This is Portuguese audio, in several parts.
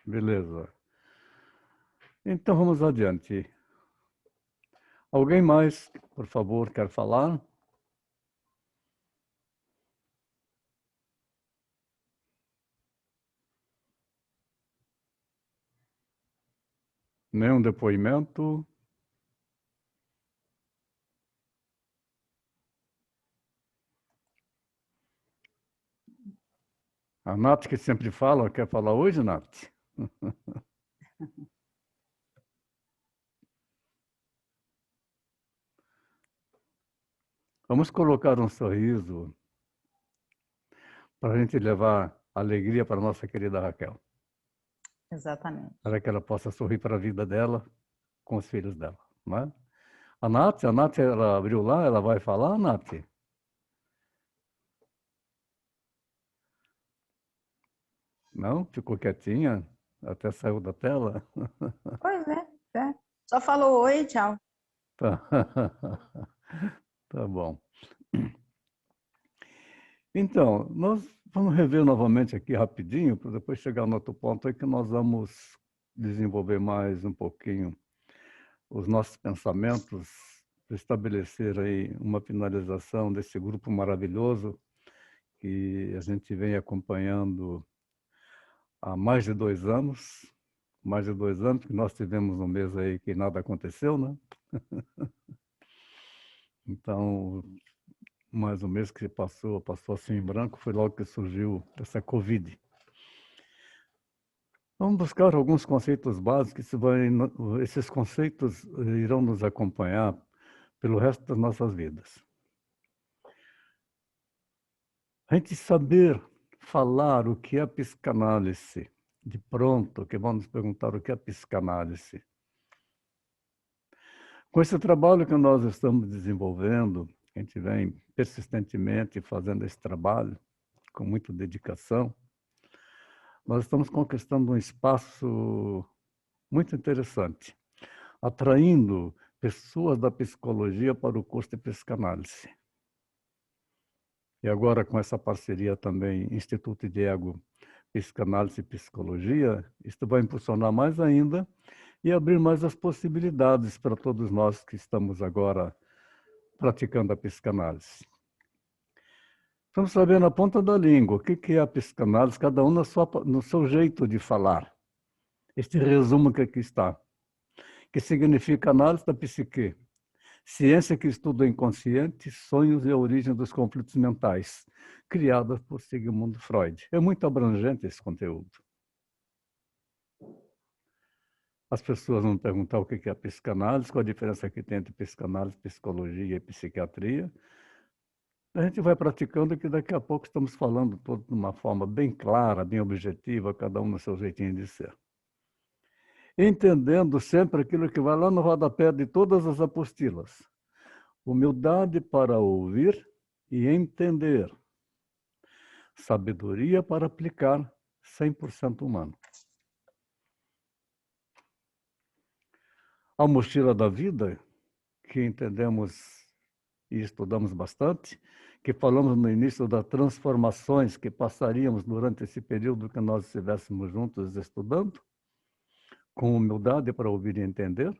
Beleza. Então vamos adiante. Alguém mais, por favor, quer falar? Nenhum depoimento? A Nath, que sempre fala, quer falar hoje, Nath? Vamos colocar um sorriso para a gente levar alegria para a nossa querida Raquel, Exatamente. para que ela possa sorrir para a vida dela com os filhos dela, não é? A Nath, ela abriu lá, ela vai falar, Nath? Não? Ficou quietinha? Até saiu da tela? Pois é. Só falou oi e tchau. Tá. Tá bom. Então, nós vamos rever novamente aqui rapidinho, para depois chegar no outro ponto aí que nós vamos desenvolver mais um pouquinho os nossos pensamentos, estabelecer aí uma finalização desse grupo maravilhoso que a gente vem acompanhando há mais de 2 anos, que nós tivemos um mês aí que nada aconteceu, né? Então, mais um mês que passou assim em branco, foi logo que surgiu essa Covid. Vamos buscar alguns conceitos básicos, esses conceitos irão nos acompanhar pelo resto das nossas vidas. A gente saber falar o que é psicanálise, de pronto, que vão nos perguntar o que é psicanálise. Com esse trabalho que nós estamos desenvolvendo, a gente vem persistentemente fazendo esse trabalho, com muita dedicação, nós estamos conquistando um espaço muito interessante, atraindo pessoas da psicologia para o curso de psicanálise. E agora, com essa parceria também, Instituto Diego Psicanálise e Psicologia, isso vai impulsionar mais ainda e abrir mais as possibilidades para todos nós que estamos agora praticando a psicanálise. Vamos saber na ponta da língua o que é a psicanálise, cada um no seu jeito de falar. Este resumo que aqui está, que significa análise da psique, ciência que estuda o inconsciente, sonhos e a origem dos conflitos mentais, criada por Sigmund Freud. É muito abrangente esse conteúdo. As pessoas vão perguntar o que é a psicanálise, qual a diferença que tem entre psicanálise, psicologia e psiquiatria. A gente vai praticando que daqui a pouco estamos falando todo de uma forma bem clara, bem objetiva, cada um no seu jeitinho de ser. Entendendo sempre aquilo que vai lá no rodapé de todas as apostilas. Humildade para ouvir e entender. Sabedoria para aplicar, 100% humano. A mochila da vida, que entendemos e estudamos bastante, que falamos no início das transformações que passaríamos durante esse período que nós estivéssemos juntos estudando, com humildade para ouvir e entender,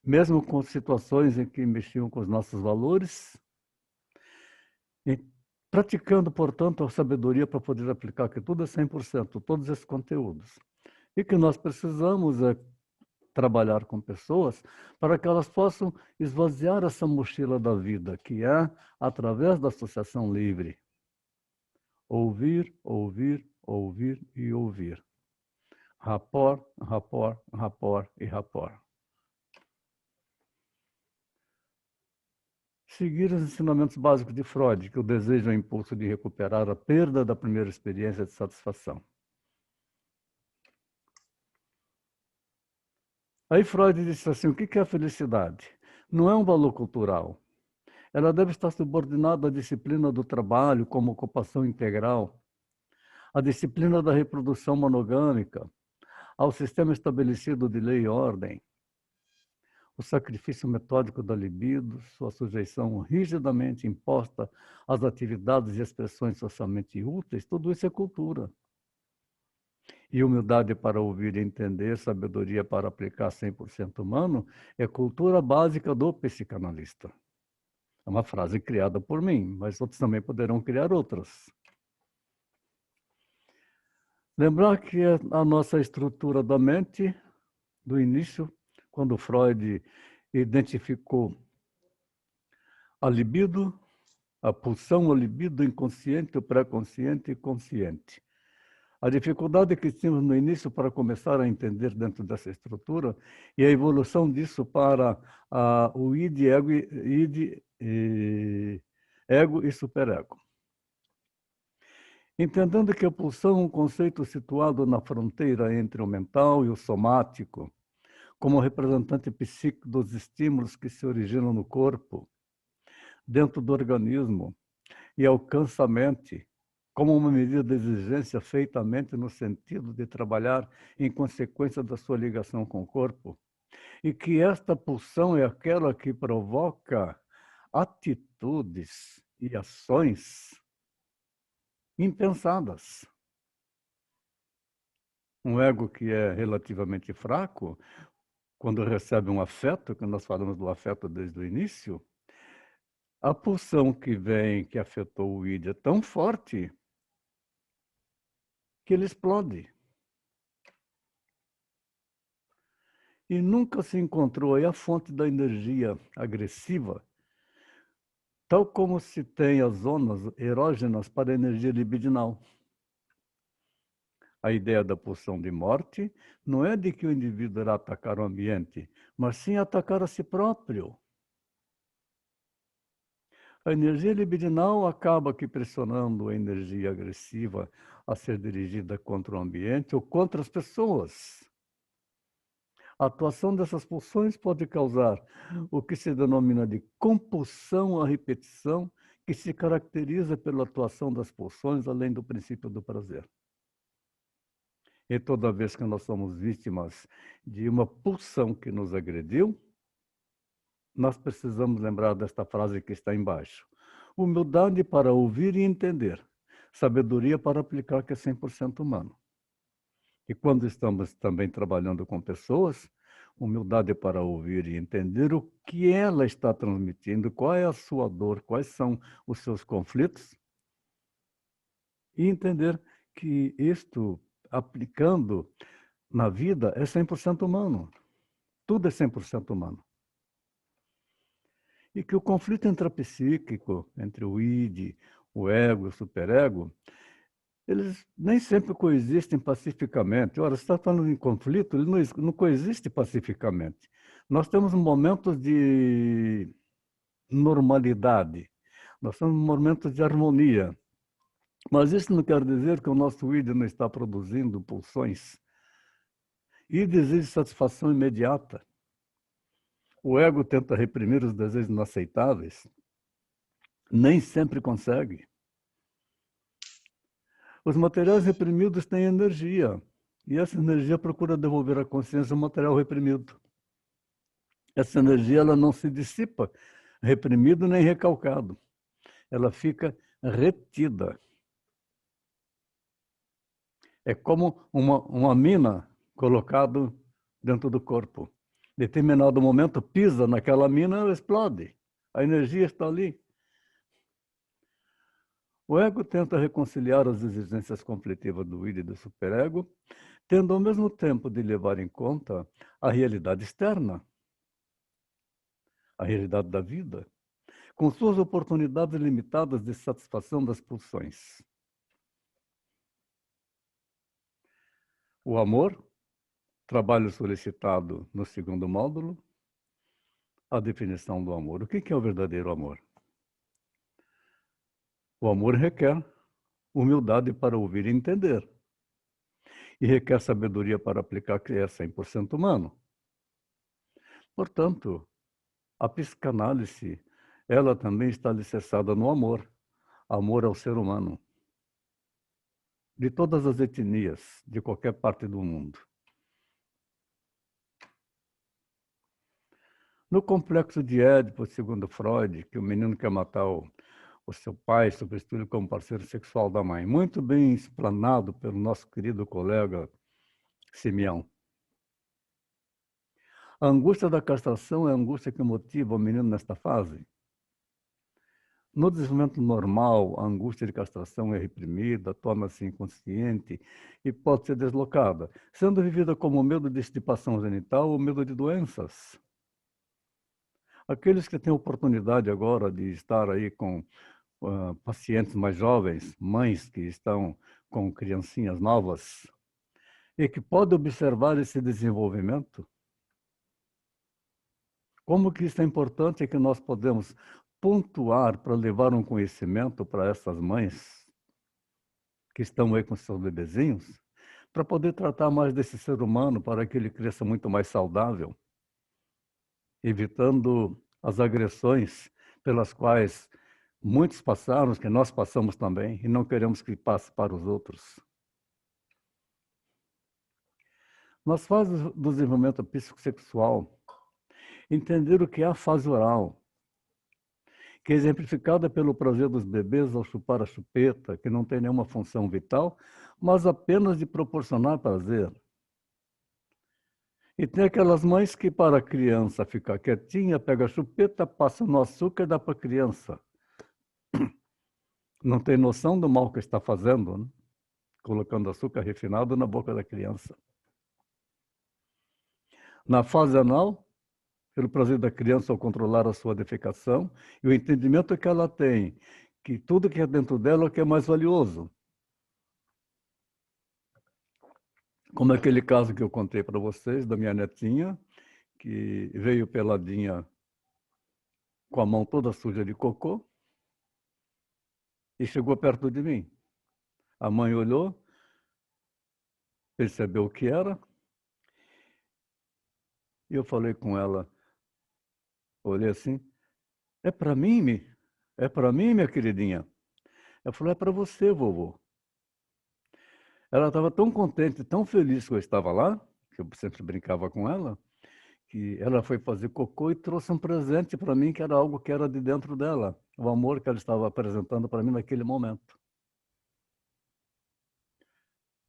mesmo com situações em que mexiam com os nossos valores, e praticando, portanto, a sabedoria para poder aplicar, que tudo é 100%, todos esses conteúdos. E que nós precisamos trabalhar com pessoas para que elas possam esvaziar essa mochila da vida, que é através da associação livre. Ouvir, ouvir, ouvir e ouvir. Rapport, rapport, rapport e rapport. Seguir os ensinamentos básicos de Freud, que o desejo é o impulso de recuperar a perda da primeira experiência de satisfação. Aí Freud disse assim, o que é a felicidade? Não é um valor cultural. Ela deve estar subordinada à disciplina do trabalho como ocupação integral, à disciplina da reprodução monogâmica, ao sistema estabelecido de lei e ordem, o sacrifício metódico da libido, sua sujeição rigidamente imposta às atividades e expressões socialmente úteis, tudo isso é cultura. e humildade para ouvir e entender, sabedoria para aplicar 100% humano, é cultura básica do psicanalista. É uma frase criada por mim, mas outros também poderão criar outras. Lembrar que a nossa estrutura da mente, do início, quando Freud identificou a libido, a pulsão, o libido inconsciente, o pré-consciente e consciente. A dificuldade que tínhamos no início para começar a entender dentro dessa estrutura e a evolução disso para o id, ego e superego. Entendendo que a pulsão é um conceito situado na fronteira entre o mental e o somático, como representante psíquico dos estímulos que se originam no corpo, dentro do organismo, e alcança a mente, como uma medida de exigência feitamente no sentido de trabalhar em consequência da sua ligação com o corpo, e que esta pulsão é aquela que provoca atitudes e ações impensadas. Um ego que é relativamente fraco, quando recebe um afeto, que nós falamos do afeto desde o início, a pulsão que vem, que afetou o id, é tão forte que ele explode. E nunca se encontrou aí a fonte da energia agressiva, tal como se tem as zonas erógenas para a energia libidinal. A ideia da pulsão de morte não é de que o indivíduo irá atacar o ambiente, mas sim atacar a si próprio. A energia libidinal acaba aqui pressionando a energia agressiva a ser dirigida contra o ambiente ou contra as pessoas. A atuação dessas pulsões pode causar o que se denomina de compulsão à repetição, que se caracteriza pela atuação das pulsões além do princípio do prazer. E toda vez que nós somos vítimas de uma pulsão que nos agrediu, nós precisamos lembrar desta frase que está embaixo. Humildade para ouvir e entender. Sabedoria para aplicar, que é 100% humano. E quando estamos também trabalhando com pessoas, humildade para ouvir e entender o que ela está transmitindo, qual é a sua dor, quais são os seus conflitos, e entender que isto, aplicando na vida, é 100% humano. Tudo é 100% humano. E que o conflito intrapsíquico, entre o id, o ego e o superego, eles nem sempre coexistem pacificamente. Ora, você está falando em conflito, ele não coexiste pacificamente. Nós temos momentos de normalidade, nós temos momentos de harmonia. Mas isso não quer dizer que o nosso id não está produzindo pulsões. Id exige satisfação imediata. O ego tenta reprimir os desejos inaceitáveis. Nem sempre consegue. Os materiais reprimidos têm energia, e essa energia procura devolver à consciência o material reprimido. Essa energia ela não se dissipa reprimido nem recalcado. Ela fica retida. É como uma mina colocada dentro do corpo. Em determinado momento, pisa naquela mina, ela explode. A energia está ali. O ego tenta reconciliar as exigências conflitivas do id e do superego, tendo ao mesmo tempo de levar em conta a realidade externa, a realidade da vida, com suas oportunidades limitadas de satisfação das pulsões. O amor, trabalho solicitado no segundo módulo, a definição do amor. O que é o verdadeiro amor? O amor requer humildade para ouvir e entender. E requer sabedoria para aplicar, que é 100% humano. Portanto, a psicanálise, ela também está alicerçada no amor. Amor ao ser humano. De todas as etnias, de qualquer parte do mundo. No complexo de Édipo, segundo Freud, que o menino quer matar o seu pai, substituí-lo como parceiro sexual da mãe. Muito bem explanado pelo nosso querido colega Simeão. A angústia da castração é a angústia que motiva o menino nesta fase. No desenvolvimento normal, a angústia de castração é reprimida, torna-se inconsciente e pode ser deslocada, sendo vivida como medo de extirpação genital ou medo de doenças. Aqueles que têm oportunidade agora de estar aí com pacientes mais jovens, mães que estão com criancinhas novas, e que podem observar esse desenvolvimento, como que isso é importante é que nós podemos pontuar para levar um conhecimento para essas mães que estão aí com seus bebezinhos, para poder tratar mais desse ser humano, para que ele cresça muito mais saudável, evitando as agressões pelas quais muitos passaram, que nós passamos também, e não queremos que passe para os outros. Nas fases do desenvolvimento psicossexual, entender o que é a fase oral, que é exemplificada pelo prazer dos bebês ao chupar a chupeta, que não tem nenhuma função vital, mas apenas de proporcionar prazer. E tem aquelas mães que, para a criança ficar quietinha, pega a chupeta, passa no açúcar e dá para a criança. Não tem noção do mal que está fazendo, né? Colocando açúcar refinado na boca da criança. Na fase anal, pelo prazer da criança ao controlar a sua defecação e o entendimento que ela tem, que tudo que é dentro dela é o que é mais valioso. Como aquele caso que eu contei para vocês, da minha netinha, que veio peladinha com a mão toda suja de cocô e chegou perto de mim. A mãe olhou, percebeu o que era, e eu falei com ela, olhei assim, é para mim, é para mim, minha queridinha? Ela falou, é para você, vovô. Ela estava tão contente, tão feliz que eu estava lá, que eu sempre brincava com ela, que ela foi fazer cocô e trouxe um presente para mim, que era algo que era de dentro dela, o amor que ela estava apresentando para mim naquele momento.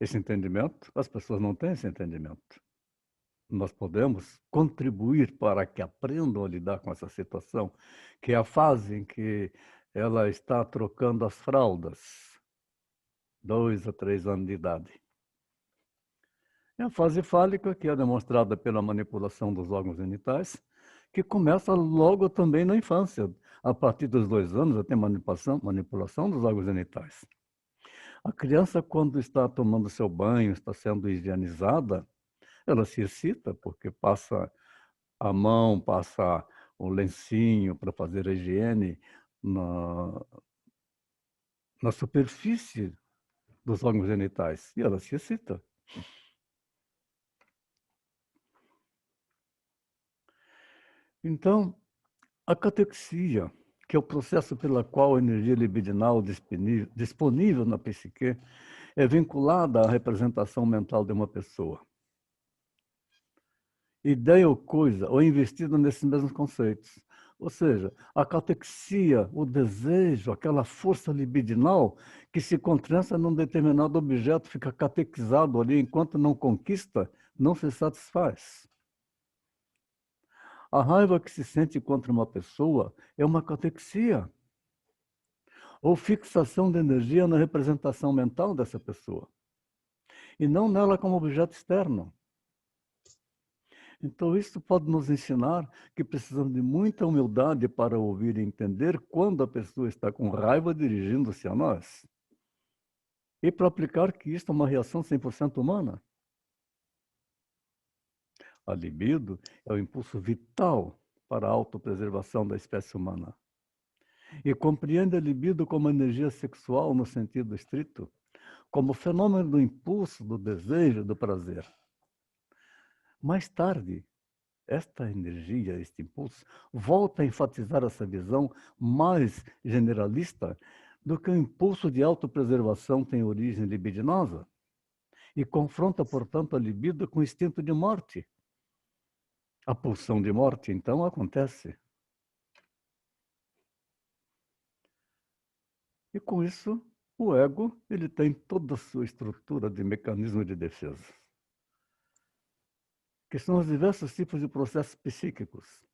Esse entendimento, as pessoas não têm esse entendimento. Nós podemos contribuir para que aprendam a lidar com essa situação, que é a fase em que ela está trocando as fraldas, 2 a 3 anos de idade. É a fase fálica, que é demonstrada pela manipulação dos órgãos genitais, que começa logo também na infância. A partir dos 2 anos já tem manipulação dos órgãos genitais. A criança, quando está tomando seu banho, está sendo higienizada, ela se excita, porque passa a mão, passa o lencinho para fazer a higiene na superfície dos órgãos genitais, e ela se excita. Então, a catexia, que é o processo pela qual a energia libidinal disponível na psique é vinculada à representação mental de uma pessoa. Ideia ou coisa, ou investida nesses mesmos conceitos. Ou seja, a catexia, o desejo, aquela força libidinal que se concentra num determinado objeto, fica catequizado ali, enquanto não conquista, não se satisfaz. A raiva que se sente contra uma pessoa é uma catexia, ou fixação de energia na representação mental dessa pessoa, e não nela como objeto externo. Então, isso pode nos ensinar que precisamos de muita humildade para ouvir e entender quando a pessoa está com raiva dirigindo-se a nós. E para aplicar que isto é uma reação 100% humana. A libido é o impulso vital para a autopreservação da espécie humana. E compreende a libido como energia sexual no sentido estrito, como fenômeno do impulso, do desejo, do prazer. Mais tarde, esta energia, este impulso, volta a enfatizar essa visão mais generalista do que o impulso de autopreservação tem origem libidinosa e confronta, portanto, a libido com o instinto de morte. A pulsão de morte, então, acontece. E com isso, o ego ele tem toda a sua estrutura de mecanismo de defesa. que são os diversos tipos de processos psíquicos,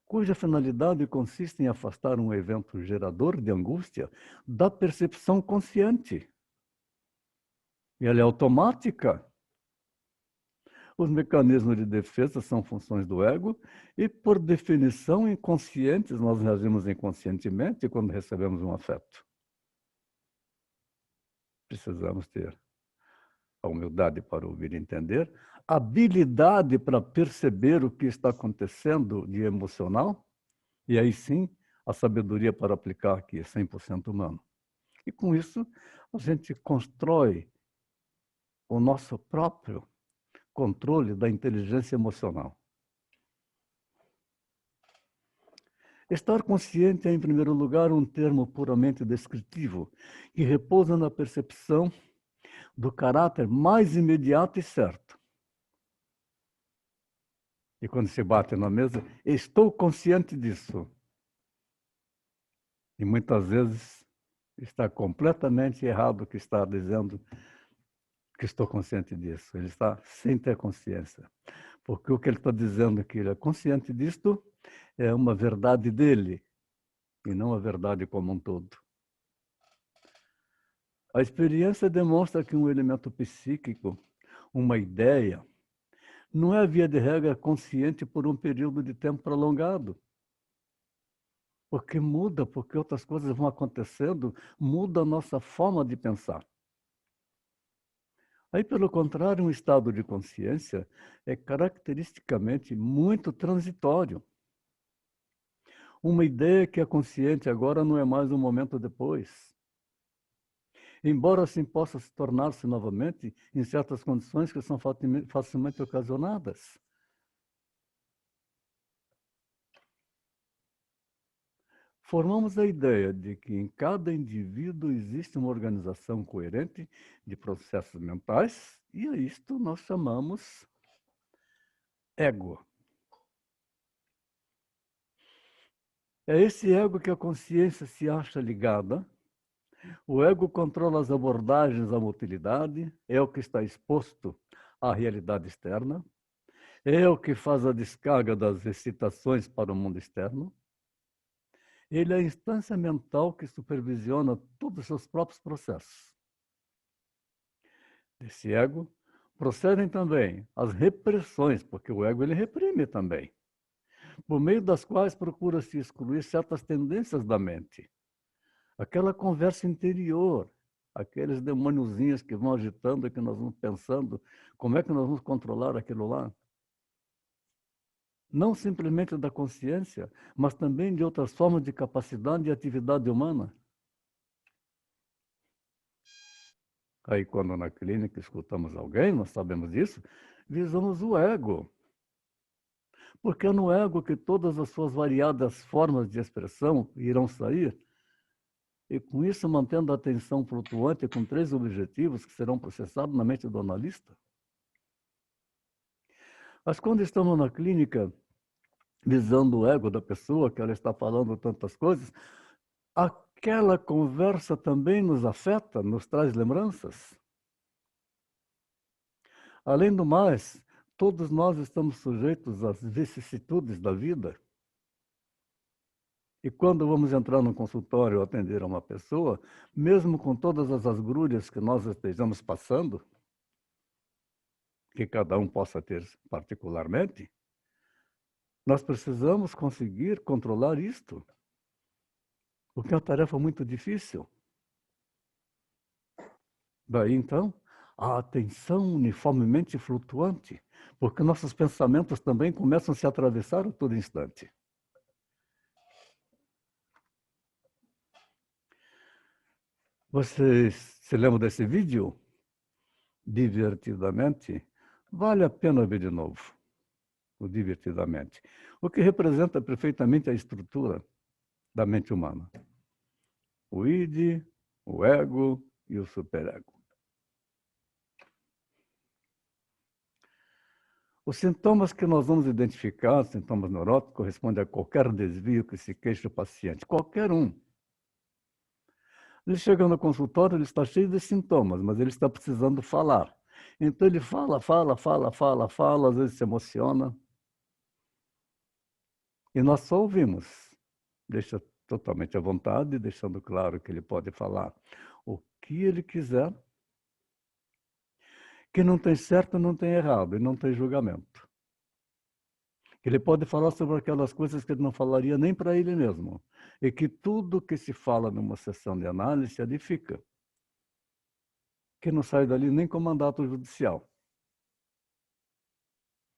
cuja finalidade consiste em afastar um evento gerador de angústia da percepção consciente. E ela é automática. Os mecanismos de defesa são funções do ego e, por definição, inconscientes, nós reagimos inconscientemente quando recebemos um afeto. Precisamos ter a humildade para ouvir e entender, habilidade para perceber o que está acontecendo de emocional, e aí sim, a sabedoria para aplicar, que é 100% humano. E com isso, a gente constrói o nosso próprio controle da inteligência emocional. Estar consciente é, em primeiro lugar, um termo puramente descritivo, que repousa na percepção do caráter mais imediato e certo. E quando se bate na mesa, estou consciente disso. E muitas vezes está completamente errado o que está dizendo que estou consciente disso. Ele está sem ter consciência. Porque o que ele está dizendo que ele é consciente disto é uma verdade dele e não a verdade como um todo. A experiência demonstra que um elemento psíquico, uma ideia, não é, via de regra, consciente por um período de tempo prolongado. Porque muda, porque outras coisas vão acontecendo, muda a nossa forma de pensar. Aí, pelo contrário, um estado de consciência é caracteristicamente muito transitório. Uma ideia que é consciente agora não é mais um momento depois. Embora assim possa se tornar-se novamente em certas condições que são facilmente ocasionadas. Formamos a ideia de que em cada indivíduo existe uma organização coerente de processos mentais, e a isto nós chamamos ego. É esse ego que a consciência se acha ligada. O ego controla as abordagens à motilidade, é o que está exposto à realidade externa, é o que faz a descarga das excitações para o mundo externo. Ele é a instância mental que supervisiona todos os seus próprios processos. Desse ego procedem também as repressões, porque o ego ele reprime também, por meio das quais procura-se excluir certas tendências da mente. Aquela conversa interior, aqueles demôniozinhos que vão agitando e que nós vamos pensando, como é que nós vamos controlar aquilo lá? Não simplesmente da consciência, mas também de outras formas de capacidade e atividade humana. Aí, quando na clínica escutamos alguém, nós sabemos disso, visamos o ego. Porque é no ego que todas as suas variadas formas de expressão irão sair. E com isso, mantendo a atenção flutuante com 3 objetivos que serão processados na mente do analista. Mas quando estamos na clínica, visando o ego da pessoa, que ela está falando tantas coisas, aquela conversa também nos afeta, nos traz lembranças. Além do mais, todos nós estamos sujeitos às vicissitudes da vida. E quando vamos entrar no consultório ou atender a uma pessoa, mesmo com todas as agrúrias que nós estejamos passando, que cada um possa ter particularmente, nós precisamos conseguir controlar isto, porque é uma tarefa muito difícil. Daí, então, a atenção uniformemente flutuante, porque nossos pensamentos também começam a se atravessar a todo instante. Vocês se lembram desse vídeo? Divertidamente? Vale a pena ver de novo, o divertidamente. O que representa perfeitamente a estrutura da mente humana. O id, o ego e o superego. Os sintomas que nós vamos identificar, sintomas neuróticos, correspondem a qualquer desvio que se queixe o paciente, qualquer um. Ele chega no consultório, ele está cheio de sintomas, mas ele está precisando falar. Então ele fala, fala, fala, fala, fala, às vezes se emociona. E nós só ouvimos. Deixa totalmente à vontade, deixando claro que ele pode falar o que ele quiser, que não tem certo, não tem errado e não tem julgamento. Ele pode falar sobre aquelas coisas que ele não falaria nem para ele mesmo. E que tudo que se fala numa sessão de análise ali fica. Que não sai dali nem com mandato judicial.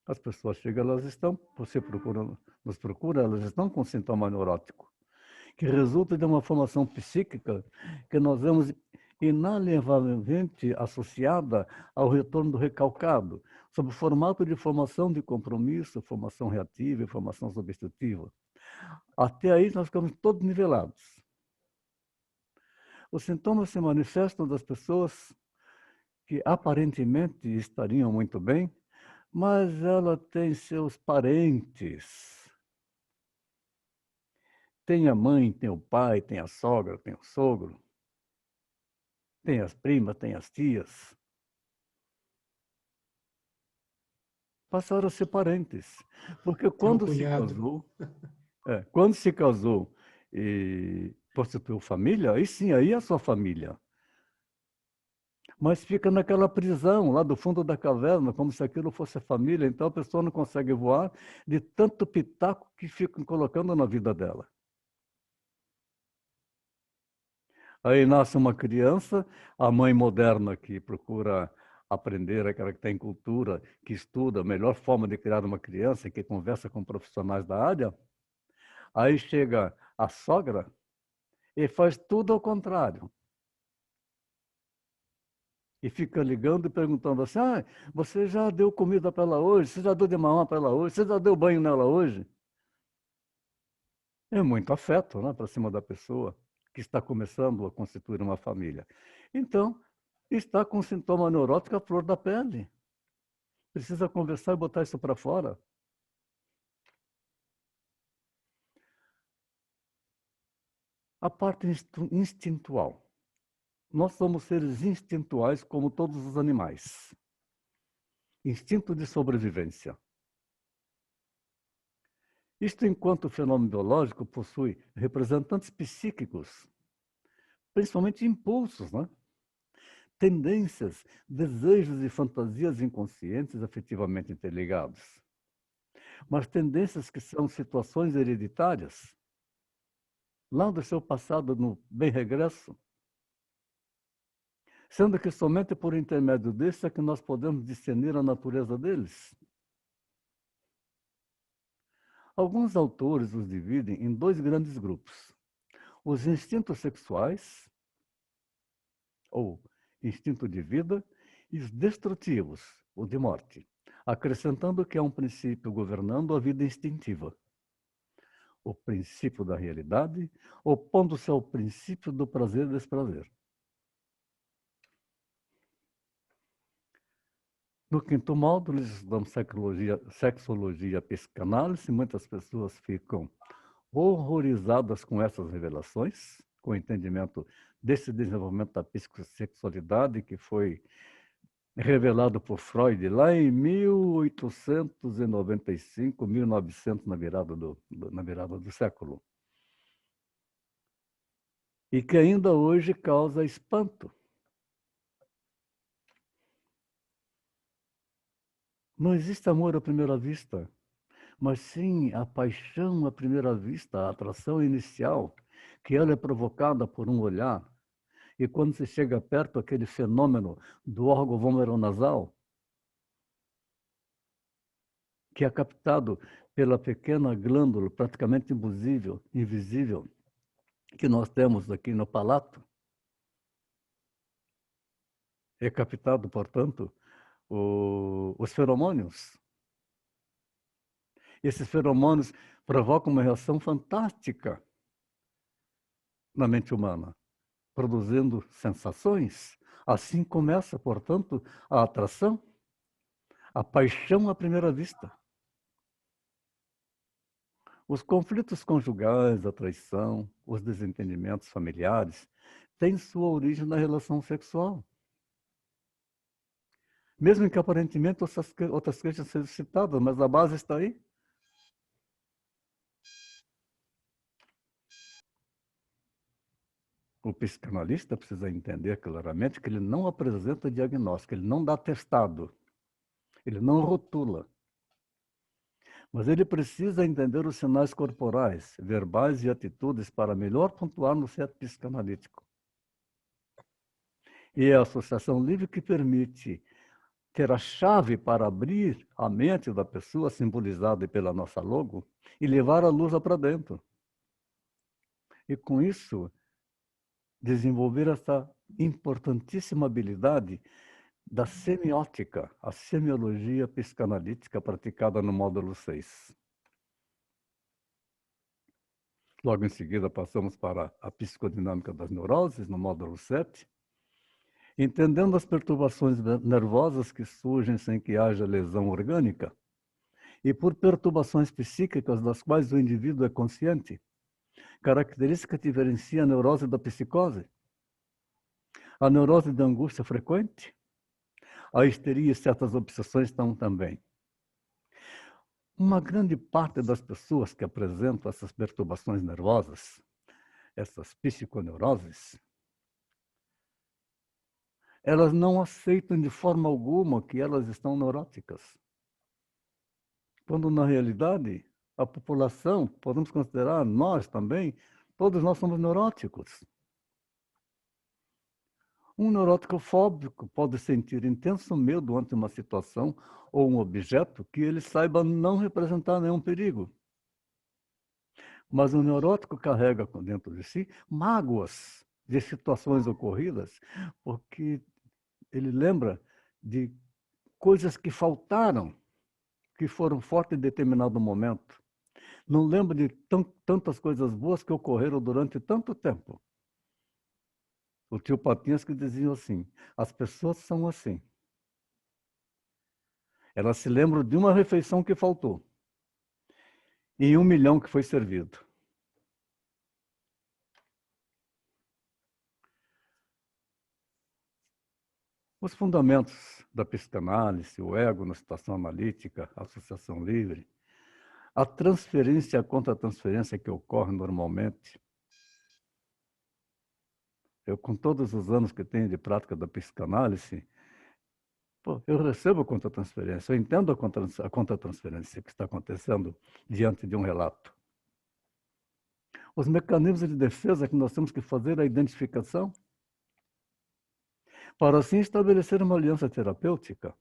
As pessoas chegam, elas estão, você procura, nos procura, elas estão com sintoma neurótico, que resulta de uma formação psíquica que nós vemos inalievavelmente associada ao retorno do recalcado, sob o formato de formação de compromisso, formação reativa e formação substitutiva. Até aí nós ficamos todos nivelados. Os sintomas se manifestam das pessoas que aparentemente estariam muito bem, mas ela tem seus parentes. Tem a mãe, tem o pai, tem a sogra, tem o sogro, tem as primas, tem as tias. Passaram a ser parentes. Porque Tem um cunhado. quando se casou e constituiu família, aí sim, aí é a sua família. Mas fica naquela prisão, lá do fundo da caverna, como se aquilo fosse a família. Então a pessoa não consegue voar de tanto pitaco que ficam colocando na vida dela. Aí nasce uma criança, a mãe moderna que procura aprender, aquela que tem cultura, que estuda a melhor forma de criar uma criança, que conversa com profissionais da área. Aí chega a sogra e faz tudo ao contrário. E fica ligando e perguntando assim, você já deu comida para ela hoje? Você já deu de mamar para ela hoje? Você já deu banho nela hoje? É muito afeto, né, para cima da pessoa que está começando a constituir uma família. Então, está com sintoma neurótico à flor da pele. Precisa conversar e botar isso para fora. A parte instintual. Nós somos seres instintuais como todos os animais. Instinto de sobrevivência. Isto, enquanto fenômeno biológico, possui representantes psíquicos, principalmente impulsos, né? Tendências, desejos e fantasias inconscientes afetivamente interligados. Mas tendências que são situações hereditárias, lá do seu passado no bem regresso, sendo que somente por intermédio desse é que nós podemos discernir a natureza deles. Alguns autores os dividem em dois grandes grupos: os instintos sexuais, ou instinto de vida, e os destrutivos, o de morte, acrescentando que há um princípio governando a vida instintiva. O princípio da realidade, opondo-se ao princípio do prazer e desprazer. No quinto módulo, eles estudamos sexologia e psicanálise. Muitas pessoas ficam horrorizadas com essas revelações, com o entendimento desse desenvolvimento da psicossexualidade que foi revelado por Freud lá em 1895, 1900, na virada do século. E que ainda hoje causa espanto. Não existe amor à primeira vista, mas sim a paixão à primeira vista, a atração inicial, que ela é provocada por um olhar. E quando se chega perto, aquele fenômeno do órgão vomeronasal, que é captado pela pequena glândula praticamente invisível, que nós temos aqui no palato, é captado, portanto, os feromônios. Esses feromônios provocam uma reação fantástica na mente humana, produzindo sensações. Assim começa, portanto, a atração, a paixão à primeira vista. Os conflitos conjugais, a traição, os desentendimentos familiares têm sua origem na relação sexual. Mesmo que aparentemente outras queixas sejam citadas, mas a base está aí. O psicanalista precisa entender claramente que ele não apresenta diagnóstico, ele não dá atestado, ele não rotula. Mas ele precisa entender os sinais corporais, verbais e atitudes para melhor pontuar no certo psicanalítico. E é a associação livre que permite ter a chave para abrir a mente da pessoa, simbolizada pela nossa logo, e levar a luz para dentro. E com isso, desenvolver essa importantíssima habilidade da semiótica, a semiologia psicanalítica praticada no módulo 6. Logo em seguida, passamos para a psicodinâmica das neuroses, no módulo 7, entendendo as perturbações nervosas que surgem sem que haja lesão orgânica e por perturbações psíquicas das quais o indivíduo é consciente, característica que diferencia a neurose da psicose, a neurose da angústia frequente, a histeria e certas obsessões estão também. Uma grande parte das pessoas que apresentam essas perturbações nervosas, essas psiconeuroses, elas não aceitam de forma alguma que elas estão neuróticas. Quando, na realidade, a população, podemos considerar nós também, todos nós somos neuróticos. Um neurótico fóbico pode sentir intenso medo ante uma situação ou um objeto que ele saiba não representar nenhum perigo. Mas o neurótico carrega dentro de si mágoas de situações ocorridas, porque ele lembra de coisas que faltaram, que foram fortes em determinado momento. Não lembra de tantas coisas boas que ocorreram durante tanto tempo. O tio Patinhas que dizia assim, as pessoas são assim. Elas se lembram de uma refeição que faltou e 1 milhão que foi servido. Os fundamentos da psicanálise, o ego na situação analítica, a associação livre, a transferência e a contra-transferência que ocorre normalmente. Eu, com todos os anos que tenho de prática da psicanálise, eu recebo a contra-transferência, eu entendo a contra-transferência que está acontecendo diante de um relato. Os mecanismos de defesa que nós temos que fazer a identificação, para assim estabelecer uma aliança terapêutica.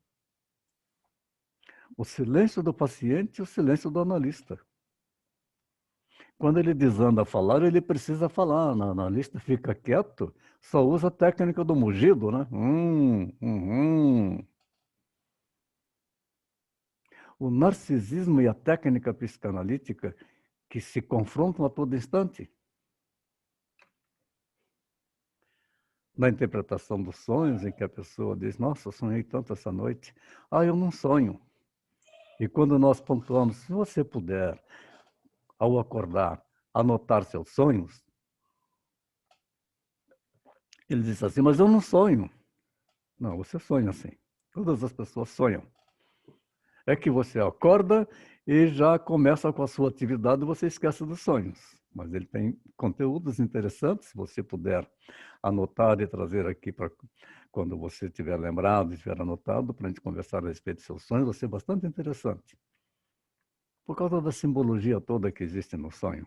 O silêncio do paciente e o silêncio do analista. Quando ele desanda a falar, ele precisa falar. O analista fica quieto, só usa a técnica do mugido, né? O narcisismo e a técnica psicanalítica que se confrontam a todo instante. Na interpretação dos sonhos, em que a pessoa diz, nossa, eu sonhei tanto essa noite. Ah, eu não sonho. E quando nós pontuamos, se você puder, ao acordar, anotar seus sonhos, ele diz assim, mas eu não sonho. Não, você sonha assim. Todas as pessoas sonham. É que você acorda e já começa com a sua atividade e você esquece dos sonhos. Mas ele tem conteúdos interessantes, se você puder anotar e trazer aqui para quando você tiver lembrado, tiver anotado, para a gente conversar a respeito de seus sonhos, vai ser bastante interessante. Por causa da simbologia toda que existe no sonho.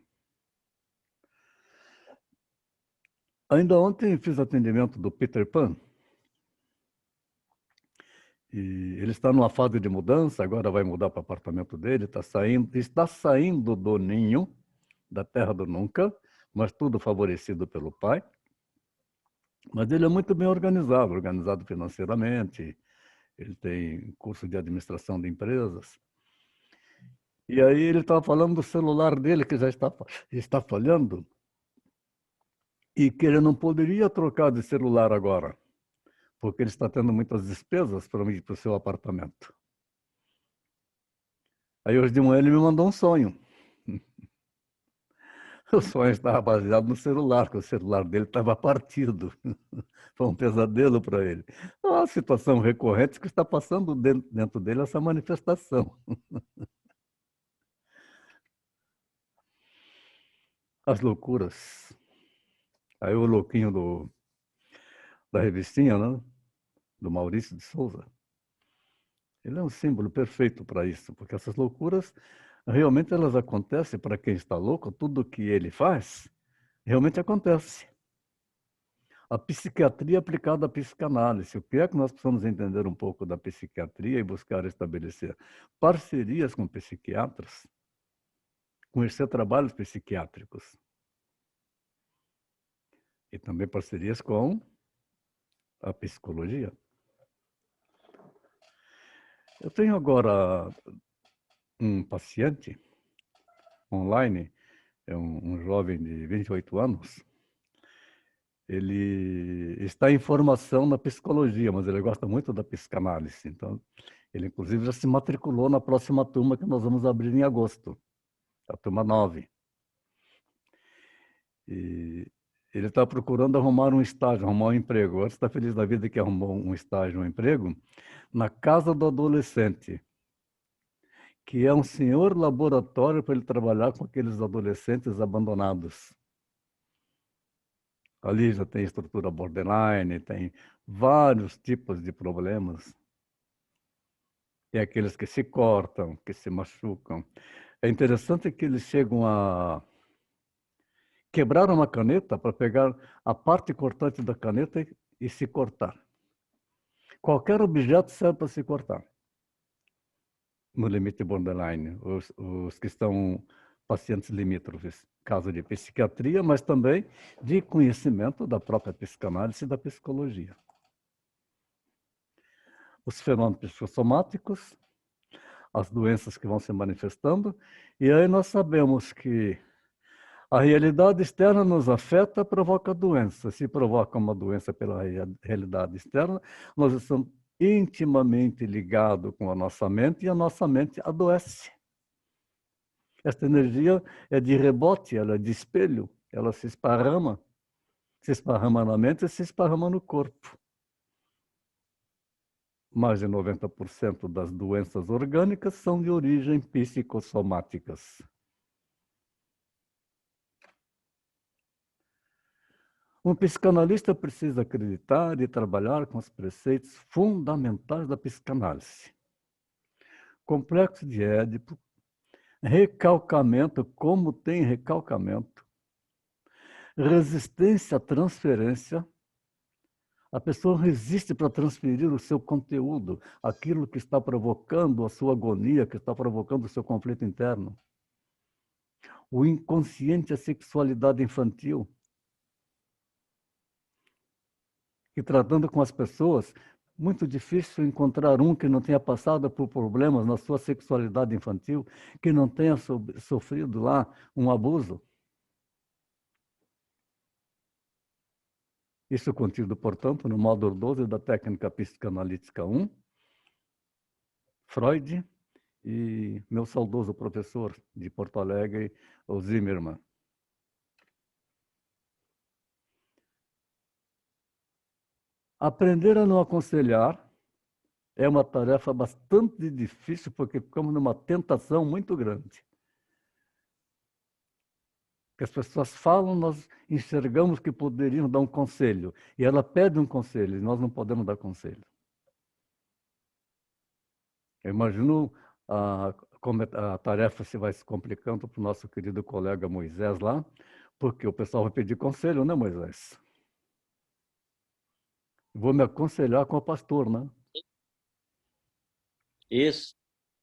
Ainda ontem fiz atendimento do Peter Pan. E ele está numa fase de mudança, agora vai mudar para o apartamento dele, está saindo do ninho, da terra do nunca, mas tudo favorecido pelo pai. Mas ele é muito bem organizado financeiramente, ele tem curso de administração de empresas. E aí ele estava falando do celular dele, que já está falhando, e que ele não poderia trocar de celular agora, porque ele está tendo muitas despesas para ir para o seu apartamento. Aí hoje de manhã ele me mandou um sonho. O sonho estava baseado no celular, que o celular dele estava partido. Foi um pesadelo para ele. É uma situação recorrente que está passando dentro dele essa manifestação. As loucuras. Aí o louquinho da revistinha, né? Do Maurício de Souza. Ele é um símbolo perfeito para isso, porque essas loucuras, realmente elas acontecem para quem está louco, tudo que ele faz, realmente acontece. A psiquiatria aplicada à psicanálise. O que é que nós precisamos entender um pouco da psiquiatria e buscar estabelecer parcerias com psiquiatras, conhecer trabalhos psiquiátricos e também parcerias com a psicologia. Eu tenho agora um paciente online, é um jovem de 28 anos. Ele está em formação na psicologia, mas ele gosta muito da psicanálise. Então, ele inclusive já se matriculou na próxima turma que nós vamos abrir em agosto, a turma 9. E ele está procurando arrumar um estágio, arrumar um emprego. Antes está feliz da vida que arrumou um estágio, um emprego, na casa do adolescente, que é um senhor laboratório para ele trabalhar com aqueles adolescentes abandonados. Ali já tem estrutura borderline, tem vários tipos de problemas. Tem aqueles que se cortam, que se machucam. É interessante que eles chegam a quebrar uma caneta para pegar a parte cortante da caneta e se cortar. Qualquer objeto serve para se cortar. No limite borderline, os que estão pacientes limítrofes, caso de psiquiatria, mas também de conhecimento da própria psicanálise e da psicologia. Os fenômenos psicossomáticos, as doenças que vão se manifestando, e aí nós sabemos que a realidade externa nos afeta, provoca doença. Se provoca uma doença pela realidade externa, nós estamos intimamente ligados com a nossa mente e a nossa mente adoece. Esta energia é de rebote, ela é de espelho, ela se esparrama na mente e se esparrama no corpo. Mais de 90% das doenças orgânicas são de origem psicossomáticas. Um psicanalista precisa acreditar e trabalhar com os preceitos fundamentais da psicanálise. Complexo de Édipo, recalcamento, como tem recalcamento, resistência à transferência. A pessoa resiste para transferir o seu conteúdo, aquilo que está provocando a sua agonia, que está provocando o seu conflito interno. O inconsciente, a sexualidade infantil. E tratando com as pessoas, muito difícil encontrar um que não tenha passado por problemas na sua sexualidade infantil, que não tenha sofrido lá um abuso. Isso contido, portanto, no módulo 12 da técnica psicanalítica 1, Freud e meu saudoso professor de Porto Alegre, o Zimmermann. Aprender a não aconselhar é uma tarefa bastante difícil, porque ficamos numa tentação muito grande. Que as pessoas falam, nós enxergamos que poderiam dar um conselho. E ela pede um conselho, e nós não podemos dar conselho. Eu imagino como a tarefa se vai se complicando para o nosso querido colega Moisés lá, porque o pessoal vai pedir conselho, né, Moisés? Vou me aconselhar com o pastor, né? Isso.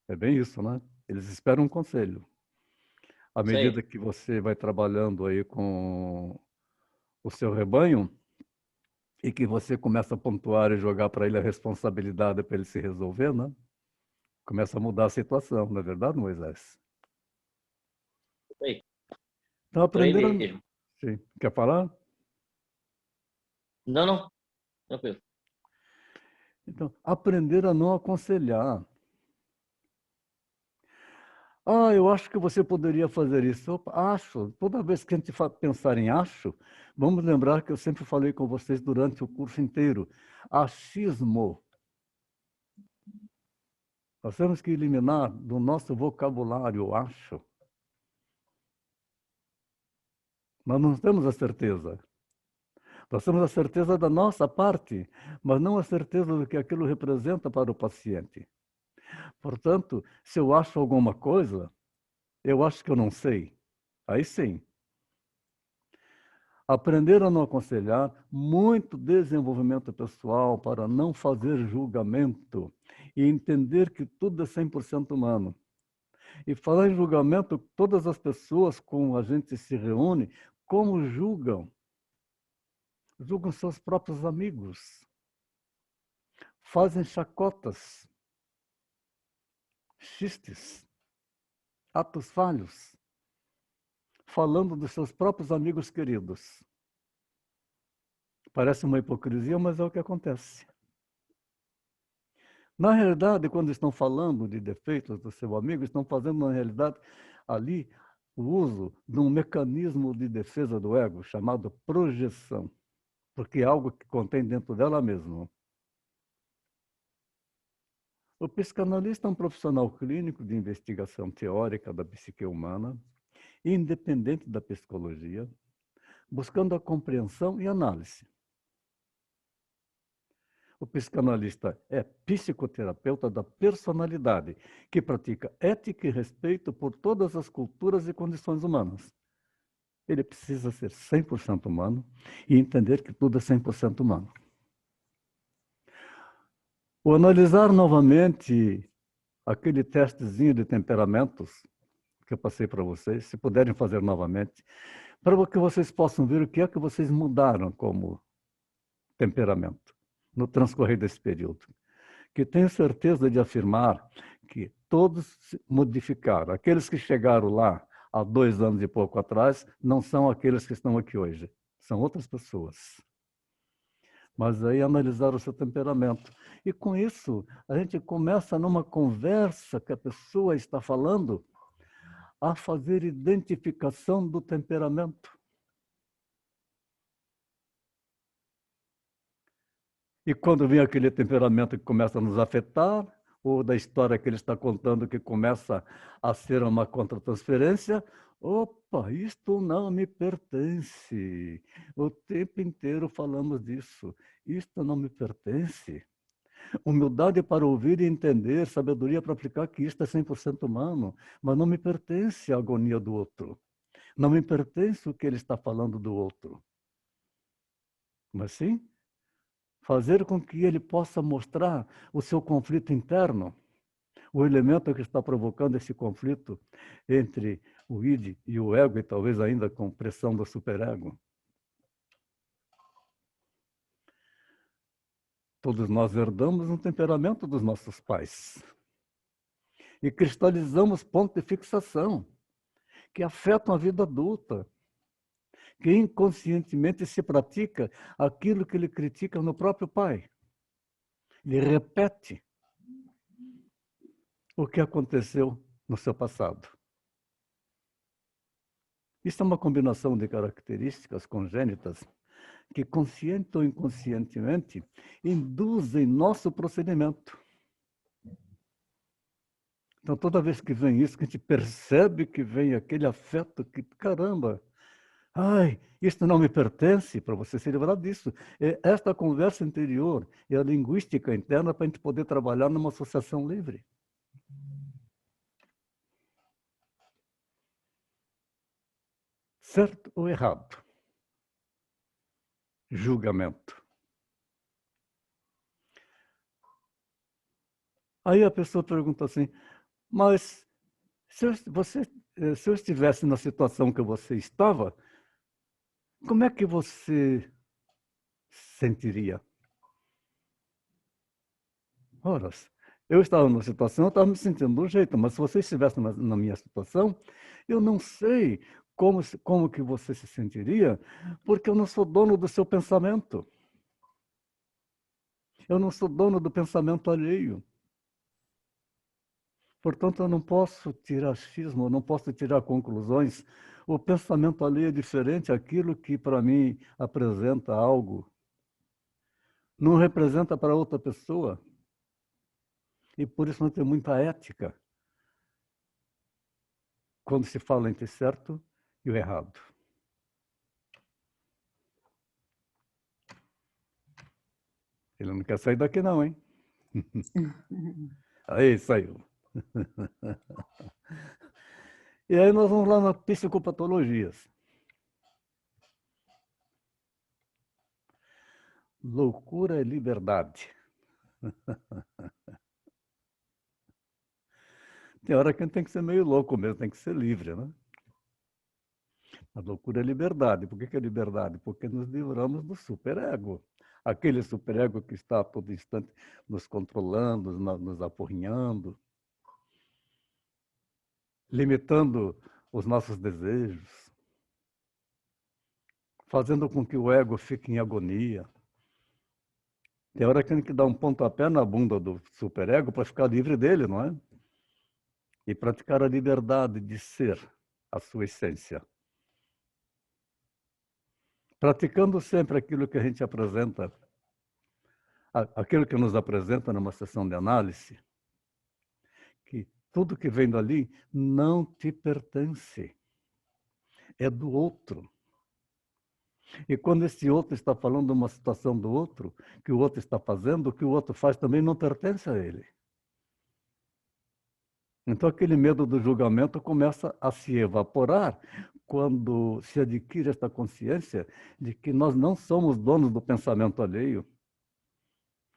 É bem isso, né? Eles esperam um conselho. À medida que você vai trabalhando aí com o seu rebanho e que você começa a pontuar e jogar para ele a responsabilidade para ele se resolver, né? Começa a mudar a situação, não é verdade, Moisés? Sei. Então, aprender a... mesmo. Sim. Quer falar? Não. Tranquilo. Então, aprender a não aconselhar. Ah, eu acho que você poderia fazer isso. Opa, acho. Toda vez que a gente pensar em acho, vamos lembrar que eu sempre falei com vocês durante o curso inteiro. Achismo. Nós temos que eliminar do nosso vocabulário o acho. Nós não temos a certeza. Nós temos a certeza da nossa parte, mas não a certeza do que aquilo representa para o paciente. Portanto, se eu acho alguma coisa, eu acho que eu não sei. Aí sim. Aprender a não aconselhar, muito desenvolvimento pessoal para não fazer julgamento e entender que tudo é 100% humano. E falar em julgamento, todas as pessoas com a gente se reúne, como julgam? Julgam seus próprios amigos, fazem chacotas, xistes, atos falhos, falando dos seus próprios amigos queridos. Parece uma hipocrisia, mas é o que acontece. Na realidade, quando estão falando de defeitos do seu amigo, estão fazendo, na realidade, ali o uso de um mecanismo de defesa do ego chamado projeção, porque é algo que contém dentro dela mesma. O psicanalista é um profissional clínico de investigação teórica da psique humana, independente da psicologia, buscando a compreensão e análise. O psicanalista é psicoterapeuta da personalidade, que pratica ética e respeito por todas as culturas e condições humanas. Ele precisa ser 100% humano e entender que tudo é 100% humano. O analisar novamente aquele testezinho de temperamentos que eu passei para vocês, se puderem fazer novamente, para que vocês possam ver o que é que vocês mudaram como temperamento no transcorrer desse período. Que tenho certeza de afirmar que todos se modificaram. Aqueles que chegaram lá há 2 anos e pouco atrás não são aqueles que estão aqui hoje. São outras pessoas. Mas aí analisaram o seu temperamento. E com isso, a gente começa numa conversa que a pessoa está falando a fazer identificação do temperamento. E quando vem aquele temperamento que começa a nos afetar, ou da história que ele está contando que começa a ser uma contratransferência, opa, isto não me pertence. O tempo inteiro falamos disso. Isto não me pertence. Humildade para ouvir e entender, sabedoria para aplicar que isto é 100% humano, mas não me pertence a agonia do outro. Não me pertence o que ele está falando do outro. Mas sim, fazer com que ele possa mostrar o seu conflito interno, o elemento que está provocando esse conflito entre o id e o ego, e talvez ainda com pressão do superego. Todos nós herdamos um temperamento dos nossos pais e cristalizamos pontos de fixação que afetam a vida adulta, que inconscientemente se pratica aquilo que ele critica no próprio pai. Ele repete o que aconteceu no seu passado. Isso é uma combinação de características congênitas que, consciente ou inconscientemente, induzem nosso procedimento. Então, toda vez que vem isso, que a gente percebe que vem aquele afeto que, caramba, ai, isso não me pertence, para você se livrar disso. É esta conversa interior e a linguística interna para a gente poder trabalhar numa associação livre. Certo ou errado? Julgamento. Aí a pessoa pergunta assim, mas se eu estivesse na situação que você estava, como é que você sentiria? Ora, eu estava numa situação, eu estava me sentindo de um jeito, mas se você estivesse na minha situação, eu não sei como que você se sentiria, porque eu não sou dono do seu pensamento. Eu não sou dono do pensamento alheio. Portanto, eu não posso tirar achismo, eu não posso tirar conclusões. O pensamento ali é diferente, aquilo que para mim apresenta algo, não representa para outra pessoa. E por isso não tem muita ética quando se fala entre certo e o errado. Ele não quer sair daqui não, hein? Aí, saiu. E aí nós vamos lá nas psicopatologias. Loucura é liberdade. Tem hora que a gente tem que ser meio louco mesmo, tem que ser livre, né? A loucura é liberdade. Por que é liberdade? Porque nos livramos do superego. Aquele superego que está a todo instante nos controlando, nos apurrinhando, limitando os nossos desejos, fazendo com que o ego fique em agonia. Tem hora que a gente tem que dar um pontapé na bunda do superego para ficar livre dele, não é? E praticar a liberdade de ser a sua essência. Praticando sempre aquilo que a gente apresenta, aquilo que nos apresenta numa sessão de análise, que tudo que vem dali não te pertence, é do outro. E quando esse outro está falando de uma situação do outro, que o outro está fazendo, o que o outro faz também não pertence a ele. Então aquele medo do julgamento começa a se evaporar quando se adquire esta consciência de que nós não somos donos do pensamento alheio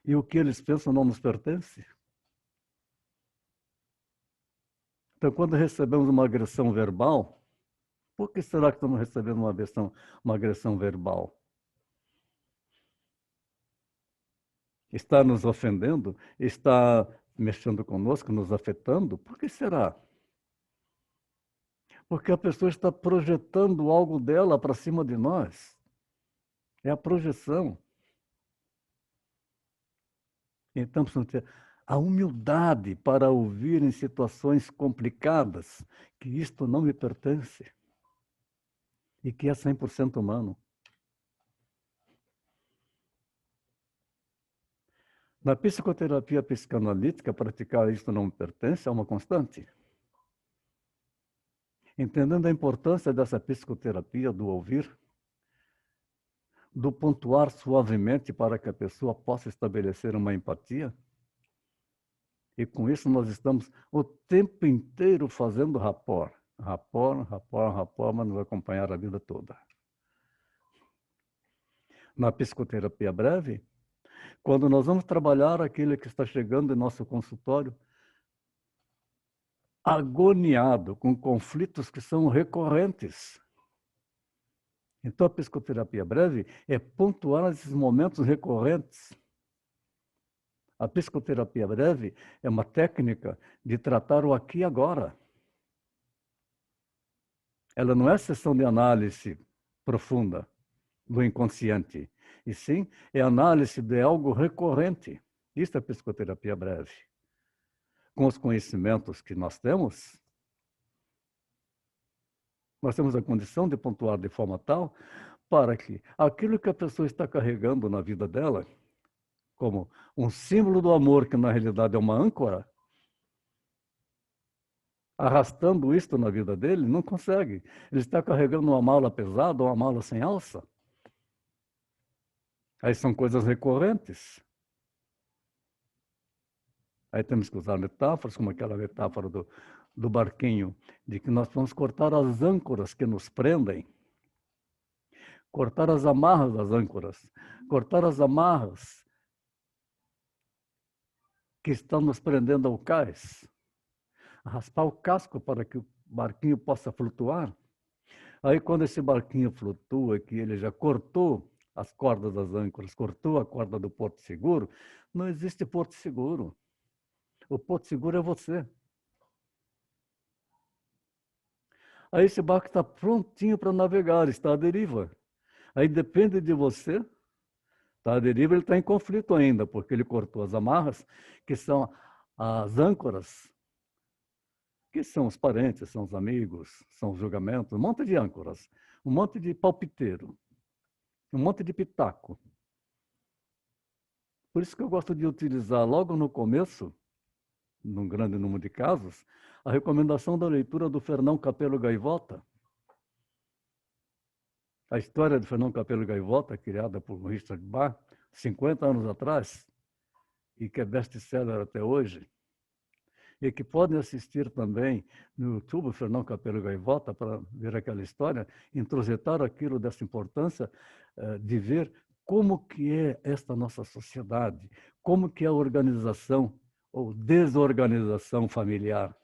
e o que eles pensam não nos pertence. Então quando recebemos uma agressão verbal, por que será que estamos recebendo uma agressão verbal? Está nos ofendendo? Está mexendo conosco, nos afetando? Por que será? Porque a pessoa está projetando algo dela para cima de nós. É a projeção. Então, precisamos ter a humildade para ouvir em situações complicadas que isto não me pertence e que é 100% humano. Na psicoterapia psicanalítica, praticar isto não me pertence é uma constante. Entendendo a importância dessa psicoterapia, do ouvir, do pontuar suavemente para que a pessoa possa estabelecer uma empatia. E com isso nós estamos o tempo inteiro fazendo rapport. Rapport, rapport, rapport, mas nos acompanhar a vida toda. Na psicoterapia breve, quando nós vamos trabalhar aquele que está chegando em nosso consultório, agoniado, com conflitos que são recorrentes. Então, a psicoterapia breve é pontuar esses momentos recorrentes. A psicoterapia breve é uma técnica de tratar o aqui e agora. Ela não é sessão de análise profunda do inconsciente, e sim é análise de algo recorrente. Isso é psicoterapia breve. Com os conhecimentos que nós temos a condição de pontuar de forma tal para que aquilo que a pessoa está carregando na vida dela, como um símbolo do amor, que na realidade é uma âncora, arrastando isto na vida dele, não consegue. Ele está carregando uma mala pesada, uma mala sem alça. Aí são coisas recorrentes. Aí temos que usar metáforas, como aquela metáfora do barquinho, de que nós vamos cortar as âncoras que nos prendem, cortar as amarras das âncoras, cortar as amarras que estão nos prendendo ao cais, raspar o casco para que o barquinho possa flutuar. Aí, quando esse barquinho flutua, que ele já cortou as cordas das âncoras, cortou a corda do porto seguro, não existe porto seguro. O porto seguro é você. Aí esse barco está prontinho para navegar, está à deriva. Aí depende de você. Está à deriva, ele está em conflito ainda, porque ele cortou as amarras, que são as âncoras que são os parentes, são os amigos, são os julgamentos, um monte de âncoras, um monte de palpiteiro, um monte de pitaco. Por isso que eu gosto de utilizar logo no começo, num grande número de casos, a recomendação da leitura do Fernão Capelo Gaivota. A história do Fernão Capelo Gaivota, criada por Richard Bach, 50 anos atrás, e que é best-seller até hoje, e que podem assistir também no YouTube, Fernão Capelo Gaivota, para ver aquela história, introjetar aquilo dessa importância de ver como que é esta nossa sociedade, como que é a organização ou desorganização familiar.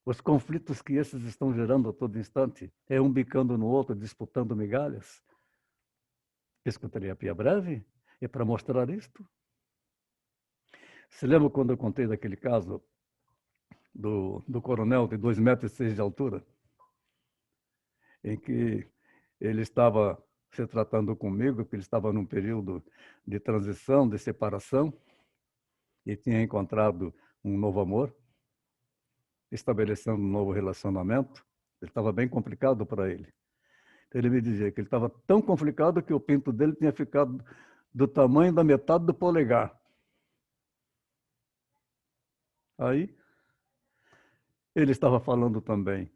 Os conflitos que esses estão gerando a todo instante, é um bicando no outro, disputando migalhas. Psicoterapia breve é para mostrar isto. Se lembra quando eu contei daquele caso do coronel de 2,6 metros de altura, em que ele estava se tratando comigo, porque ele estava num período de transição, de separação, e tinha encontrado um novo amor, estabelecendo um novo relacionamento. Ele estava bem complicado para ele. Então, ele me dizia que ele estava tão complicado que o pinto dele tinha ficado do tamanho da metade do polegar. Aí, ele estava falando também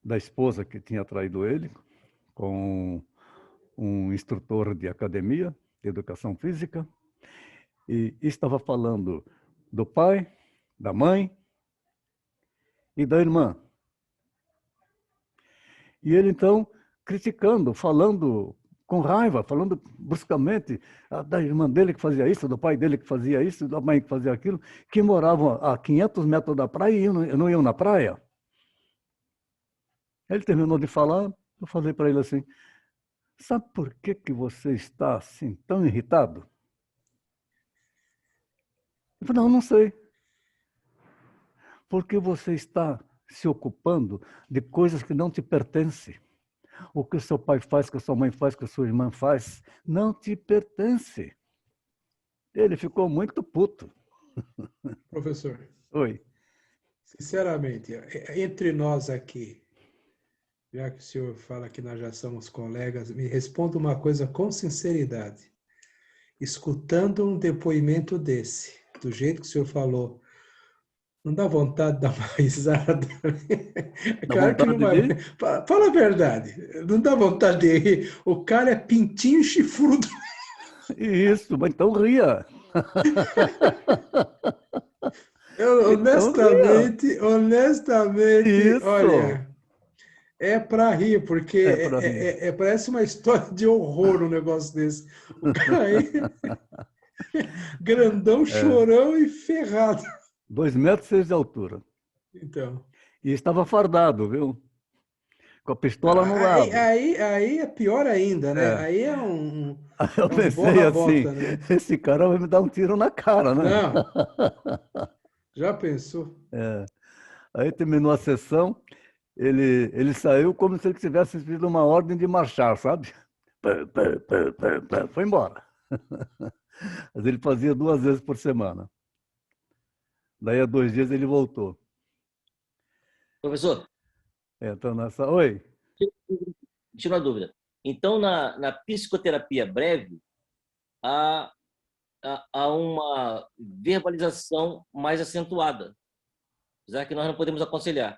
da esposa que tinha traído ele com um instrutor de academia, de educação física, e estava falando do pai, da mãe e da irmã. E ele, então, criticando, falando com raiva, falando bruscamente da irmã dele que fazia isso, do pai dele que fazia isso, da mãe que fazia aquilo, que moravam a 500 metros da praia e não iam na praia. Ele terminou de falar, eu falei para ele assim, sabe por que você está assim tão irritado? Ele falou, não sei. Porque você está se ocupando de coisas que não te pertencem. O que o seu pai faz, que a sua mãe faz, que a sua irmã faz, não te pertence. Ele ficou muito puto. Professor, Oi. sinceramente, entre nós aqui, já que o senhor fala que nós já somos colegas, me responda uma coisa com sinceridade. Escutando um depoimento desse, do jeito que o senhor falou, não dá vontade de dar uma risada? É claro que não vai. Fala a verdade, não dá vontade de rir. O cara é pintinho chifrudo. Isso, mas então ria. Eu, honestamente, Isso. olha, é para rir, porque É para rir. parece uma história de horror um negócio desse. O cara aí, grandão, chorão e ferrado. 2,6 metros de altura. Então. E estava fardado, viu? Com a pistola no lado. Aí é pior ainda, né? É. Aí é um Eu pensei assim, né? esse cara vai me dar um tiro na cara, né? Não. Já pensou? É. Aí terminou a sessão, ele saiu como se ele tivesse recebido uma ordem de marchar, sabe? Foi embora. Mas ele fazia 2 vezes por semana. Daí a 2 dias ele voltou. Professor, Então nessa... Oi? tira uma dúvida. Então, na psicoterapia breve, há uma verbalização mais acentuada, já que nós não podemos aconselhar.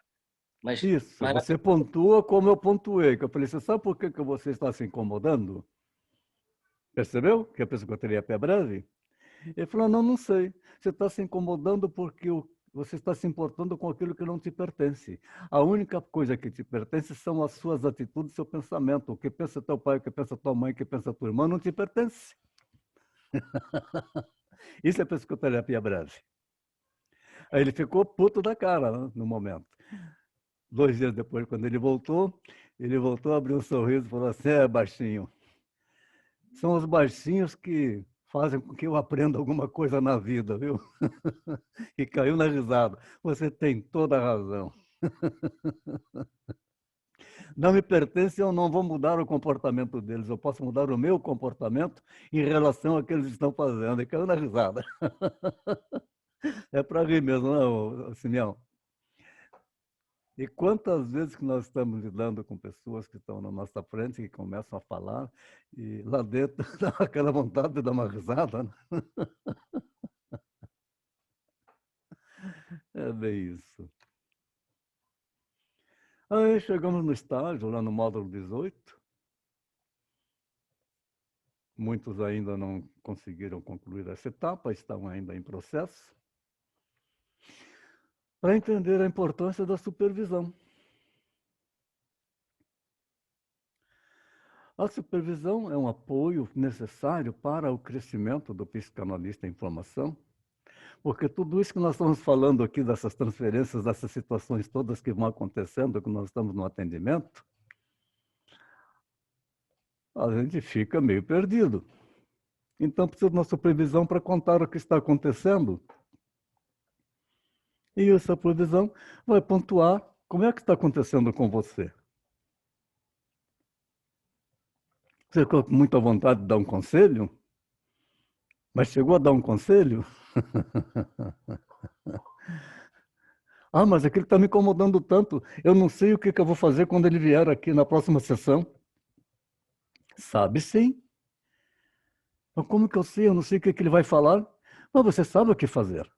Isso, você pontua como eu pontuei. Que eu falei, você sabe por que você está se incomodando? Percebeu que a psicoterapia é breve? Ele falou, não sei. Você está se incomodando porque você está se importando com aquilo que não te pertence. A única coisa que te pertence são as suas atitudes e seu pensamento. O que pensa teu pai, o que pensa tua mãe, o que pensa tua irmã, não te pertence. Isso é psicoterapia breve. Aí ele ficou puto da cara, né, no momento. 2 dias depois, quando ele voltou, abriu um sorriso e falou assim, baixinho, são os baixinhos que fazem com que eu aprenda alguma coisa na vida, viu? E caiu na risada. Você tem toda a razão. Não me pertence, eu não vou mudar o comportamento deles. Eu posso mudar o meu comportamento em relação ao que eles estão fazendo. E caiu na risada. É para rir mesmo, não, Simeão? E quantas vezes que nós estamos lidando com pessoas que estão na nossa frente, que começam a falar, e lá dentro dá aquela vontade de dar uma risada, né? É bem isso. Aí chegamos no estágio, lá no módulo 18. Muitos ainda não conseguiram concluir essa etapa, estão ainda em processo. Para entender a importância da supervisão. A supervisão é um apoio necessário para o crescimento do psicanalista em formação, porque tudo isso que nós estamos falando aqui, dessas transferências, dessas situações todas que vão acontecendo, que nós estamos no atendimento, a gente fica meio perdido. Então, precisa de uma supervisão para contar o que está acontecendo. E essa supervisão vai pontuar como é que está acontecendo com você. Você ficou com muita vontade de dar um conselho? Mas chegou a dar um conselho? Ah, mas aquele está me incomodando tanto, eu não sei o que eu vou fazer quando ele vier aqui na próxima sessão. Sabe sim. Mas como que eu sei? Eu não sei o que ele vai falar. Mas você sabe o que fazer.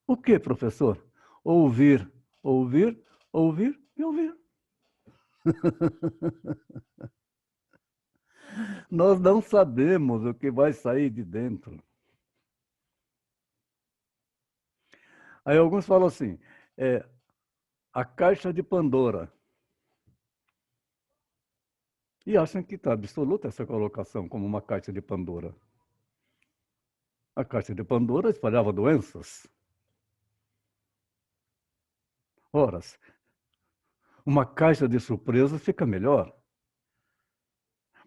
O que, professor? Ouvir, ouvir, ouvir e ouvir. Nós não sabemos o que vai sair de dentro. Aí alguns falam assim, a caixa de Pandora. E acham que está absoluta essa colocação como uma caixa de Pandora. A caixa de Pandora espalhava doenças. Ora, uma caixa de surpresas fica melhor.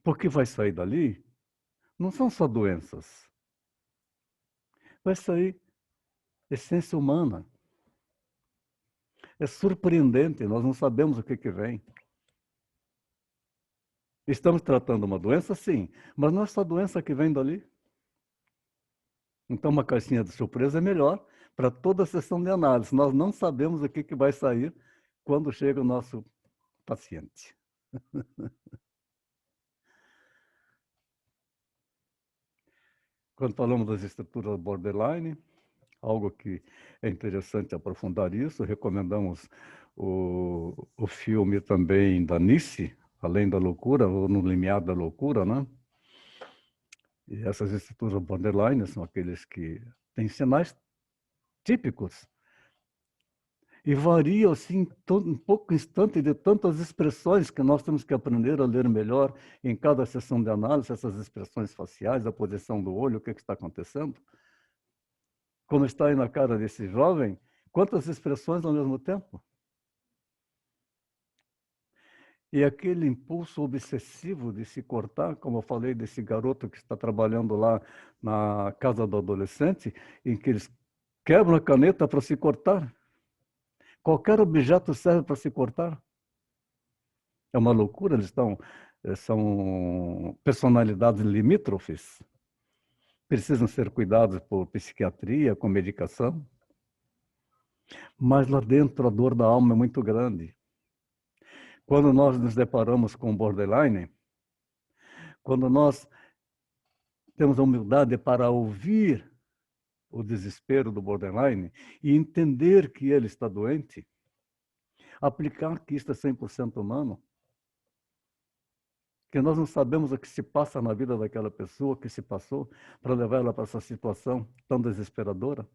Porque vai sair dali, não são só doenças. Vai sair essência humana. É surpreendente, nós não sabemos o que vem. Estamos tratando uma doença, sim, mas não é só doença que vem dali. Então, uma caixinha de surpresa é melhor para toda a sessão de análise. Nós não sabemos o que vai sair quando chega o nosso paciente. Quando falamos das estruturas borderline, algo que é interessante aprofundar isso, recomendamos o filme também da Nice, Além da Loucura, ou No Limiar da Loucura, né? E essas estruturas borderline são aqueles que têm sinais típicos e variam assim em pouco instante de tantas expressões que nós temos que aprender a ler melhor em cada sessão de análise, essas expressões faciais, a posição do olho, o que está acontecendo. Como está aí na cara desse jovem, quantas expressões ao mesmo tempo? E aquele impulso obsessivo de se cortar, como eu falei desse garoto que está trabalhando lá na casa do adolescente, em que eles quebram a caneta para se cortar. Qualquer objeto serve para se cortar. É uma loucura, são personalidades limítrofes. Precisam ser cuidados por psiquiatria, com medicação. Mas lá dentro a dor da alma é muito grande. Quando nós nos deparamos com borderline, quando nós temos a humildade para ouvir o desespero do borderline e entender que ele está doente, aplicar que isto é 100% humano, que nós não sabemos o que se passa na vida daquela pessoa, o que se passou, para levar ela para essa situação tão desesperadora.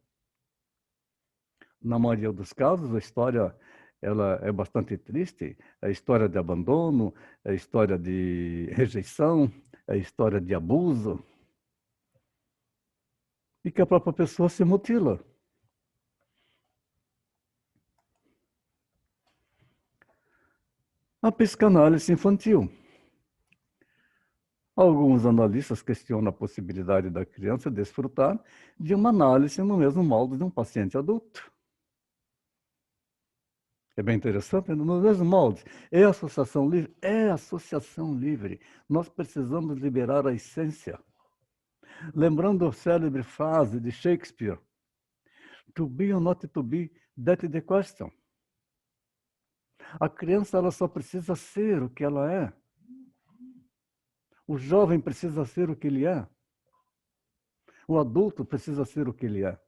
Na maioria dos casos, a história ela é bastante triste, é a história de abandono, é a história de rejeição, é a história de abuso, e que a própria pessoa se mutila. A psicanálise infantil. Alguns analistas questionam a possibilidade da criança desfrutar de uma análise no mesmo molde de um paciente adulto. É bem interessante, no mesmo molde. É associação livre? É associação livre. Nós precisamos liberar a essência. Lembrando a célebre frase de Shakespeare, to be or not to be, that's the question. A criança ela só precisa ser o que ela é. O jovem precisa ser o que ele é. O adulto precisa ser o que ele é.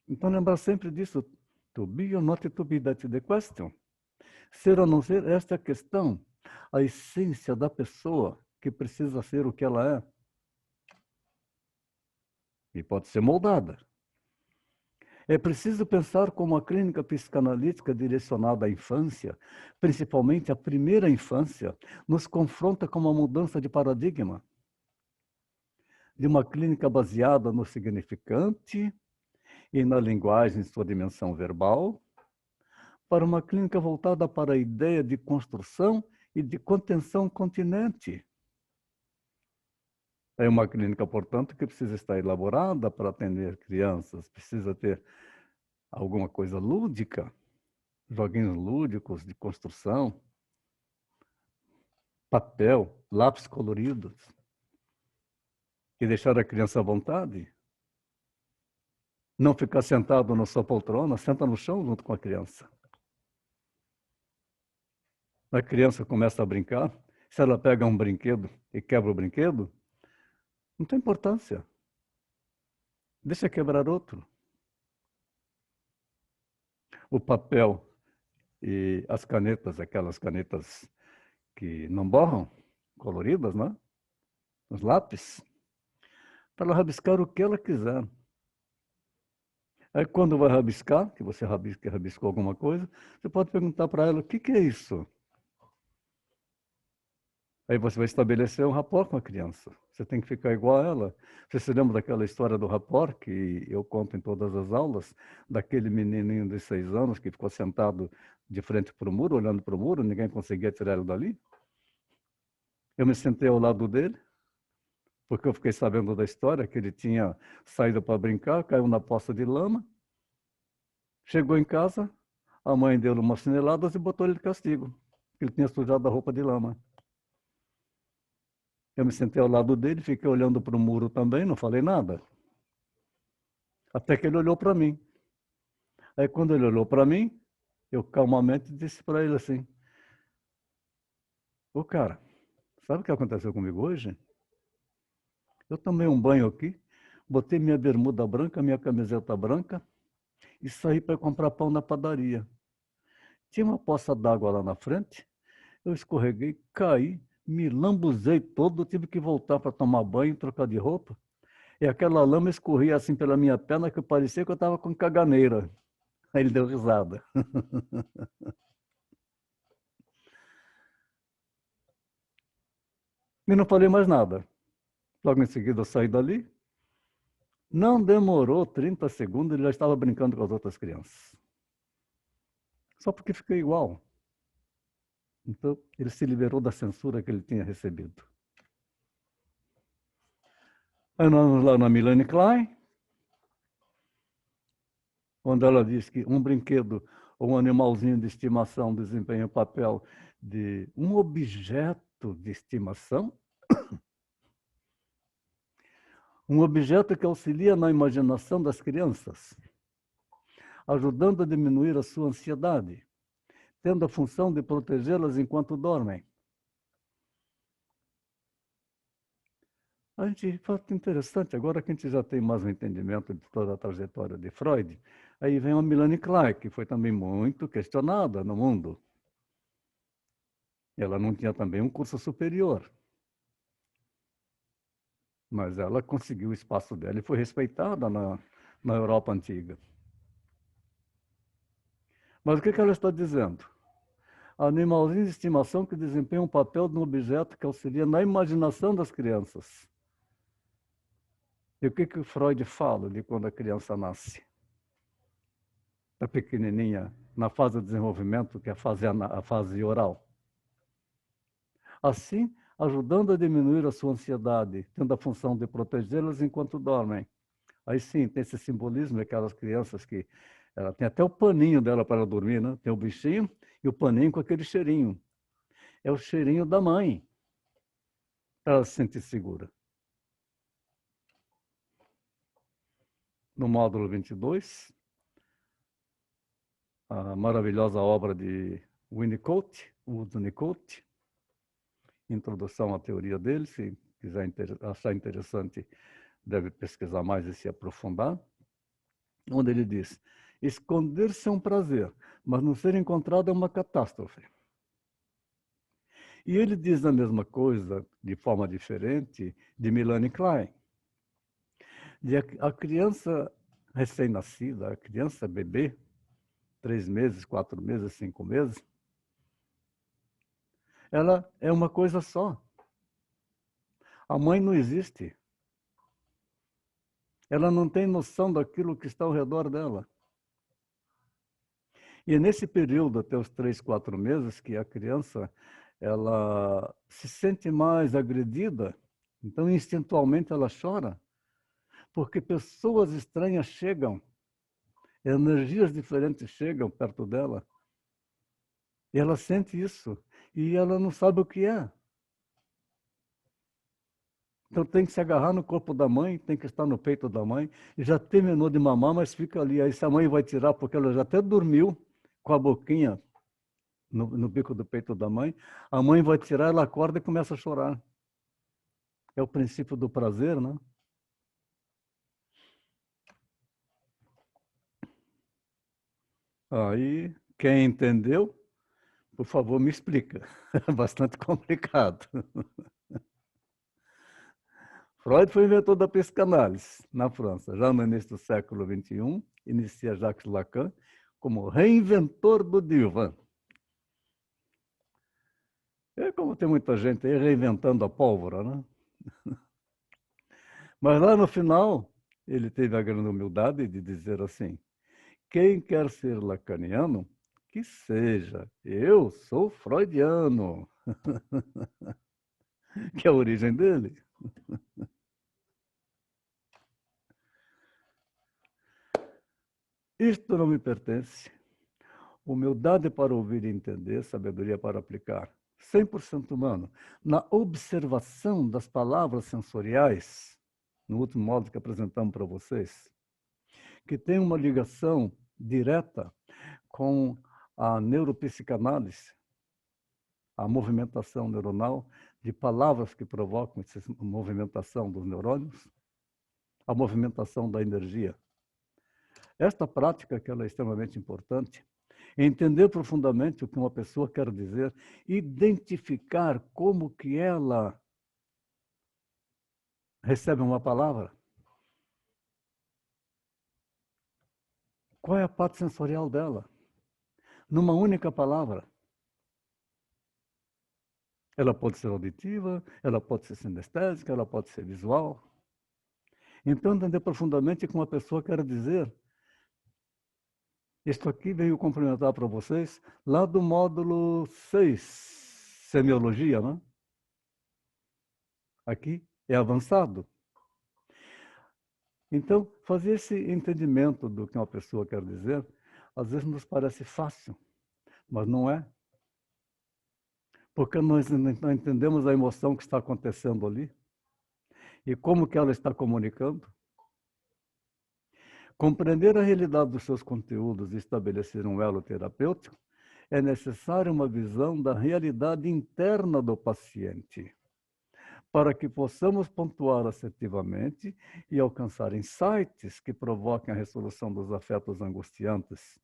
Então, lembrar sempre disso. To be or not to be, that's the question. Ser ou não ser, esta é a questão. A essência da pessoa que precisa ser o que ela é. E pode ser moldada. É preciso pensar como a clínica psicanalítica direcionada à infância, principalmente à primeira infância, nos confronta com uma mudança de paradigma. De uma clínica baseada no significante e na linguagem em sua dimensão verbal, para uma clínica voltada para a ideia de construção e de contenção continente. É uma clínica, portanto, que precisa estar elaborada para atender crianças, precisa ter alguma coisa lúdica, joguinhos lúdicos de construção, papel, lápis coloridos, e deixar a criança à vontade. Não ficar sentado na sua poltrona, senta no chão junto com a criança. A criança começa a brincar, se ela pega um brinquedo e quebra o brinquedo, não tem importância. Deixa quebrar outro. O papel e as canetas, aquelas canetas que não borram, coloridas, né? Os lápis, para ela rabiscar o que ela quiser. Aí quando vai rabiscar, que você rabiscou alguma coisa, você pode perguntar para ela, o que é isso? Aí você vai estabelecer um rapport com a criança. Você tem que ficar igual a ela. Você se lembra daquela história do rapport que eu conto em todas as aulas? Daquele menininho de 6 anos que ficou sentado de frente para o muro, olhando para o muro, ninguém conseguia tirar ele dali? Eu me sentei ao lado dele, porque eu fiquei sabendo da história que ele tinha saído para brincar, caiu na poça de lama, chegou em casa, a mãe deu-lhe umas chineladas e botou ele de castigo. Ele tinha sujado a roupa de lama. Eu me sentei ao lado dele, fiquei olhando para o muro também, não falei nada. Até que ele olhou para mim. Aí quando ele olhou para mim, eu calmamente disse para ele assim, ô cara, sabe o que aconteceu comigo hoje? Eu tomei um banho aqui, botei minha bermuda branca, minha camiseta branca e saí para comprar pão na padaria. Tinha uma poça d'água lá na frente, eu escorreguei, caí, me lambuzei todo, tive que voltar para tomar banho, trocar de roupa. E aquela lama escorria assim pela minha perna que parecia que eu estava com caganeira. Aí ele deu risada. E não falei mais nada. Logo em seguida eu saí dali. Não demorou 30 segundos, ele já estava brincando com as outras crianças. Só porque fiquei igual. Então, ele se liberou da censura que ele tinha recebido. Aí nós vamos lá na Melanie Klein, onde ela diz que um brinquedo ou um animalzinho de estimação desempenha o papel de um objeto de estimação, um objeto que auxilia na imaginação das crianças, ajudando a diminuir a sua ansiedade, tendo a função de protegê-las enquanto dormem. A gente, fato interessante, agora que a gente já tem mais um entendimento de toda a trajetória de Freud, aí vem a Melanie Klein, que foi também muito questionada no mundo. Ela não tinha também um curso superior, mas ela conseguiu o espaço dela e foi respeitada na Europa antiga. Mas o que ela está dizendo? Animalzinhos de estimação que desempenham um papel de um objeto que auxilia na imaginação das crianças. E o que o Freud fala de quando a criança nasce? A pequenininha, na fase de desenvolvimento, que é a fase oral. Assim, ajudando a diminuir a sua ansiedade, tendo a função de protegê-las enquanto dormem. Aí sim, tem esse simbolismo daquelas crianças que ela tem até o paninho dela para dormir, né? Tem o bichinho e o paninho com aquele cheirinho. É o cheirinho da mãe, para ela se sentir segura. No módulo 22, a maravilhosa obra de Winnicott, Introdução à Teoria dele. Se quiser achar interessante, deve pesquisar mais e se aprofundar. Onde ele diz: esconder-se é um prazer, mas não ser encontrado é uma catástrofe. E ele diz a mesma coisa, de forma diferente, de Melanie Klein. De a criança recém-nascida, a criança bebê, 3 meses, 4 meses, 5 meses, ela é uma coisa só. A mãe não existe. Ela não tem noção daquilo que está ao redor dela. E é nesse período, até os 3, 4 meses, que a criança ela se sente mais agredida. Então, instintualmente, ela chora, porque pessoas estranhas chegam, energias diferentes chegam perto dela. E ela sente isso, e ela não sabe o que é. Então tem que se agarrar no corpo da mãe, tem que estar no peito da mãe, e já terminou de mamar, mas fica ali. Aí se a mãe vai tirar, porque ela já até dormiu com a boquinha no bico do peito da mãe, a mãe vai tirar, ela acorda e começa a chorar. É o princípio do prazer, né? Aí, quem entendeu, por favor, me explica. É bastante complicado. Freud foi o inventor da psicanálise na França. Já no início do século XXI, inicia Jacques Lacan como reinventor do divã. É como tem muita gente aí reinventando a pólvora, né? Mas lá no final, ele teve a grande humildade de dizer assim: quem quer ser lacaniano, que seja, eu sou freudiano, que é a origem dele. Isto não me pertence. Humildade para ouvir e entender, sabedoria para aplicar. 100% humano. Na observação das palavras sensoriais, no último módulo que apresentamos para vocês, que tem uma ligação direta com a neuropsicanálise, a movimentação neuronal de palavras que provocam essa movimentação dos neurônios, a movimentação da energia. Esta prática, que ela é extremamente importante, entender profundamente o que uma pessoa quer dizer, identificar como que ela recebe uma palavra. Qual é a parte sensorial dela? Numa única palavra. Ela pode ser auditiva, ela pode ser sinestésica, ela pode ser visual. Então, entender profundamente o que uma pessoa quer dizer. Isto aqui veio complementar para vocês lá do módulo 6, semiologia, né? Aqui é avançado. Então, fazer esse entendimento do que uma pessoa quer dizer, às vezes nos parece fácil, mas não é. Porque nós não entendemos a emoção que está acontecendo ali e como que ela está comunicando. Compreender a realidade dos seus conteúdos e estabelecer um elo terapêutico é necessário uma visão da realidade interna do paciente, para que possamos pontuar assertivamente e alcançar insights que provoquem a resolução dos afetos angustiantes.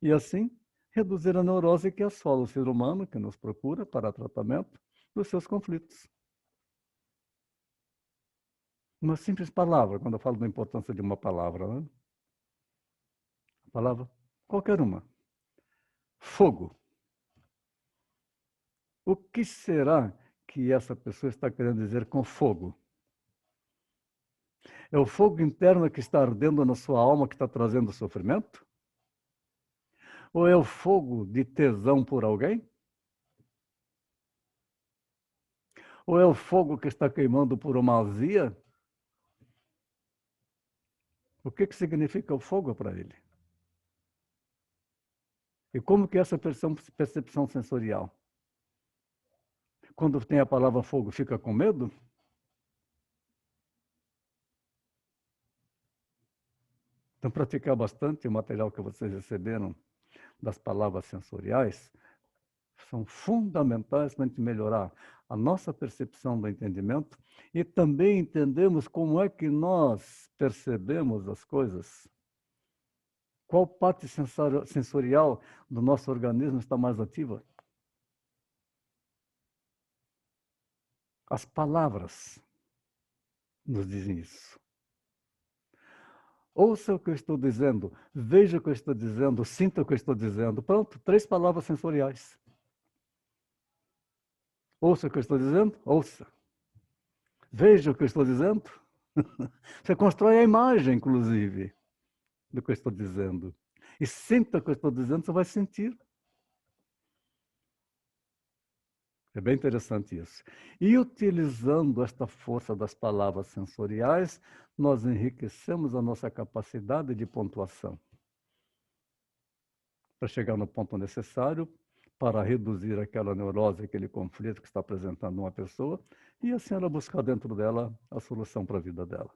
E assim, reduzir a neurose que assola o ser humano que nos procura para tratamento dos seus conflitos. Uma simples palavra, quando eu falo da importância de uma palavra, né? A palavra, qualquer uma. Fogo. O que será que essa pessoa está querendo dizer com fogo? É o fogo interno que está ardendo na sua alma que está trazendo sofrimento? Ou é o fogo de tesão por alguém? Ou é o fogo que está queimando por uma azia? O que significa o fogo para ele? E como que é essa percepção sensorial? Quando tem a palavra fogo, fica com medo? Então, praticar bastante o material que vocês receberam das palavras sensoriais são fundamentais para a gente melhorar a nossa percepção do entendimento e também entendemos como é que nós percebemos as coisas. Qual parte sensorial do nosso organismo está mais ativa? As palavras nos dizem isso. Ouça o que eu estou dizendo, veja o que eu estou dizendo, sinta o que eu estou dizendo. Pronto, 3 palavras sensoriais. Ouça o que eu estou dizendo, ouça. Veja o que eu estou dizendo. Você constrói a imagem, inclusive, do que eu estou dizendo. E sinta o que eu estou dizendo, você vai sentir. É bem interessante isso. E utilizando esta força das palavras sensoriais, nós enriquecemos a nossa capacidade de pontuação. Para chegar no ponto necessário, para reduzir aquela neurose, aquele conflito que está apresentando uma pessoa, e assim ela buscar dentro dela a solução para a vida dela.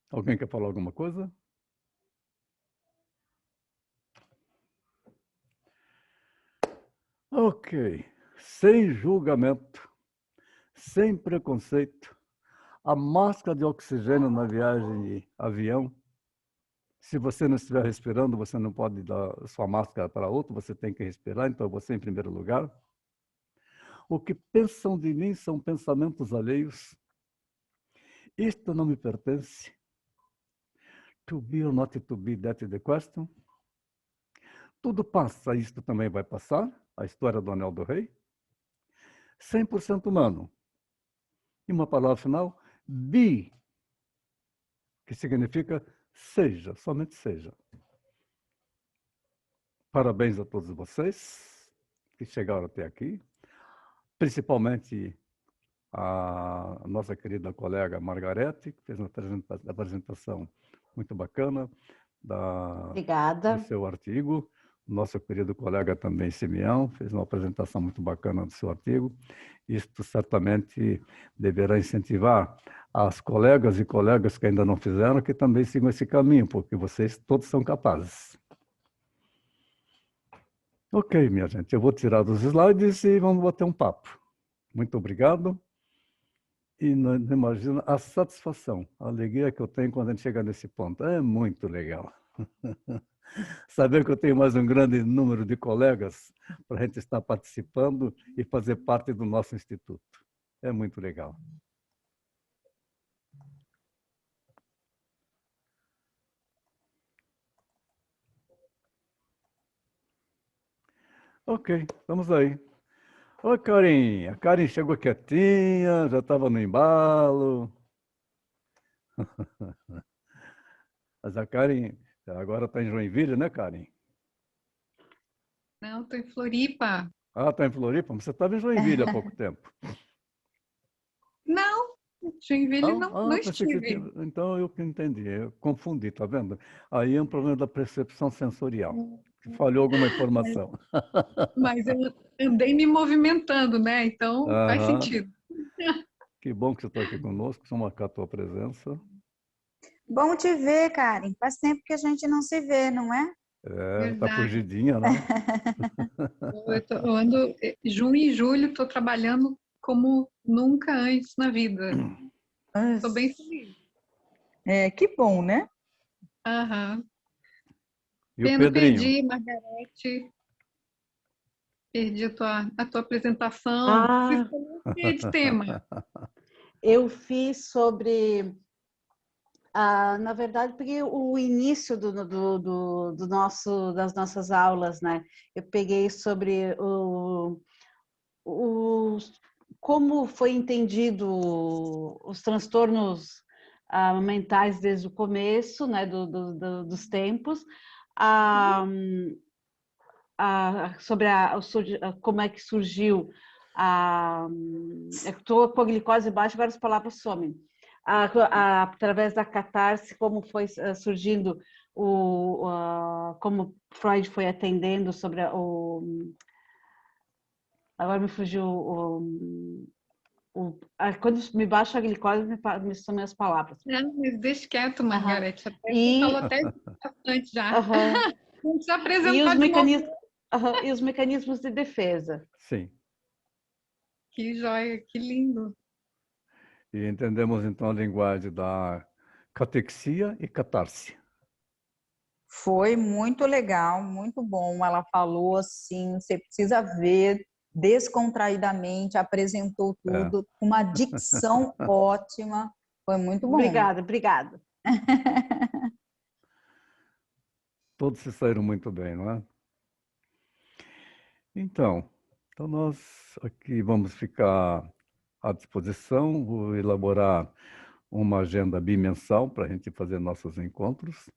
Alguém quer falar alguma coisa? Ok. Sem julgamento, sem preconceito, a máscara de oxigênio na viagem de avião. Se você não estiver respirando, você não pode dar sua máscara para outro, você tem que respirar, então você em primeiro lugar. O que pensam de mim são pensamentos alheios. Isto não me pertence. To be or not to be, that is the question. Tudo passa, isto também vai passar. A história do Anel do Rei. 100% humano. E uma palavra final, be, que significa seja, somente seja. Parabéns a todos vocês que chegaram até aqui, principalmente a nossa querida colega Margarete, que fez uma apresentação muito bacana Obrigada. do seu artigo. Nosso querido colega também, Simeão, fez uma apresentação muito bacana do seu artigo. Isto certamente deverá incentivar as colegas e colegas que ainda não fizeram, que também sigam esse caminho, porque vocês todos são capazes. Ok, minha gente, eu vou tirar dos slides e vamos bater um papo. Muito obrigado. E não imagina a satisfação, a alegria que eu tenho quando a gente chega nesse ponto. É muito legal. Saber que eu tenho mais um grande número de colegas para a gente estar participando e fazer parte do nosso instituto. É muito legal. Ok, vamos aí. Oi, Karin. A Karin chegou quietinha, já estava no embalo. Mas a Karin agora está em Joinville, né, Karin? Não, estou em Floripa. Ah, está em Floripa? Mas você estava em Joinville há pouco tempo. Não, Joinville não Pensei que estive. então eu que entendi, eu confundi, tá vendo? Aí é um problema da percepção sensorial, que falhou alguma informação. Mas eu andei me movimentando, né? Então faz Aham. sentido. Que bom que você está aqui conosco, só marcar a tua presença. Bom te ver, Karen. Faz tempo que a gente não se vê, não é? Tá Verdade. fugidinha, né? Eu ando junho e julho, estou trabalhando como nunca antes na vida. Estou bem feliz. Que bom, né? Aham. E o Pena, Pedrinho? perdi, Margarete. Perdi a tua apresentação. Ah, Você falou de tema. eu fiz sobre, na verdade, peguei o início das nossas aulas, né? Eu peguei sobre como foi entendido os transtornos mentais desde o começo, né, dos tempos, sobre como é que surgiu estou com a glicose baixa, agora as palavras somem. Através da catarse, como foi surgindo, como Freud foi atendendo sobre agora me fugiu quando me baixa a glicose, me somem as palavras. Não, mas deixa quieto, Margarete. Até E- falou até bastante já. Aham. Não precisa E apresentar os de novo. mecanismos, e os mecanismos de defesa. Sim. Que joia, que lindo. E entendemos, então, a linguagem da catexia e catarse. Foi muito legal, muito bom. Ela falou assim, você precisa ver descontraidamente, apresentou tudo, com uma dicção ótima. Foi muito bom. Obrigada, obrigada. Todos se saíram muito bem, não é? Então nós aqui vamos ficar à disposição, vou elaborar uma agenda bimensal para a gente fazer nossos encontros.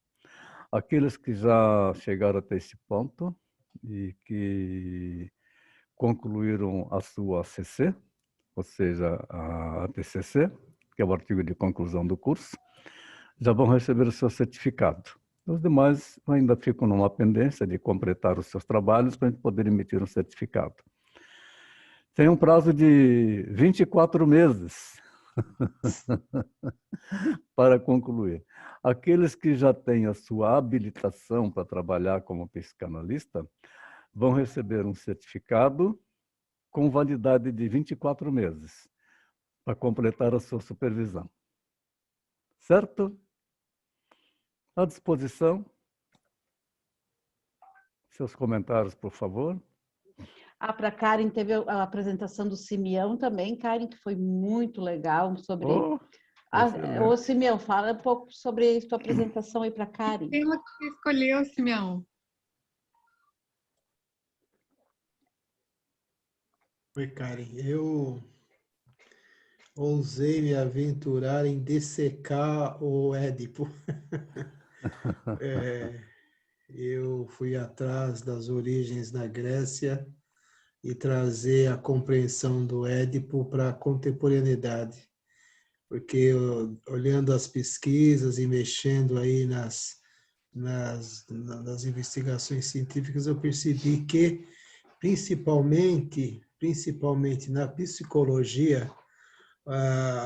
Aqueles que já chegaram até esse ponto e que concluíram a sua ACC, ou seja, a TCC, que é o artigo de conclusão do curso, já vão receber o seu certificado. Os demais ainda ficam numa pendência de completar os seus trabalhos para a gente poder emitir um certificado. Tem um prazo de 24 meses para concluir. Aqueles que já têm a sua habilitação para trabalhar como psicanalista vão receber um certificado com validade de 24 meses para completar a sua supervisão. Certo? À disposição. Seus comentários, por favor. Para Karen, teve a apresentação do Simeão também, Karen, que foi muito legal sobre... Ô, Simeão, fala um pouco sobre a sua apresentação aí para Karen. Que tema que você escolheu, Simeão? Oi, Karen. Eu ousei me aventurar em dissecar o Édipo. Eu fui atrás das origens na Grécia e trazer a compreensão do Édipo para a contemporaneidade. Porque olhando as pesquisas e mexendo aí nas investigações científicas, eu percebi que, principalmente na psicologia,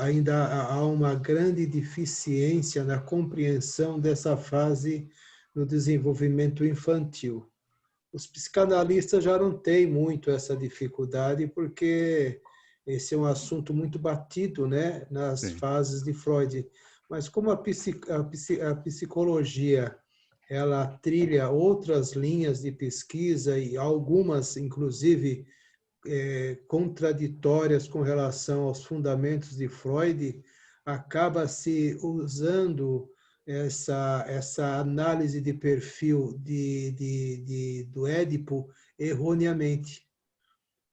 ainda há uma grande deficiência na compreensão dessa fase no desenvolvimento infantil. Os psicanalistas já não têm muito essa dificuldade, porque esse é um assunto muito batido, né, nas fases de Freud. Mas como a psicologia ela trilha outras linhas de pesquisa e algumas, inclusive, contraditórias com relação aos fundamentos de Freud, acaba se usando essa análise de perfil do Édipo erroneamente.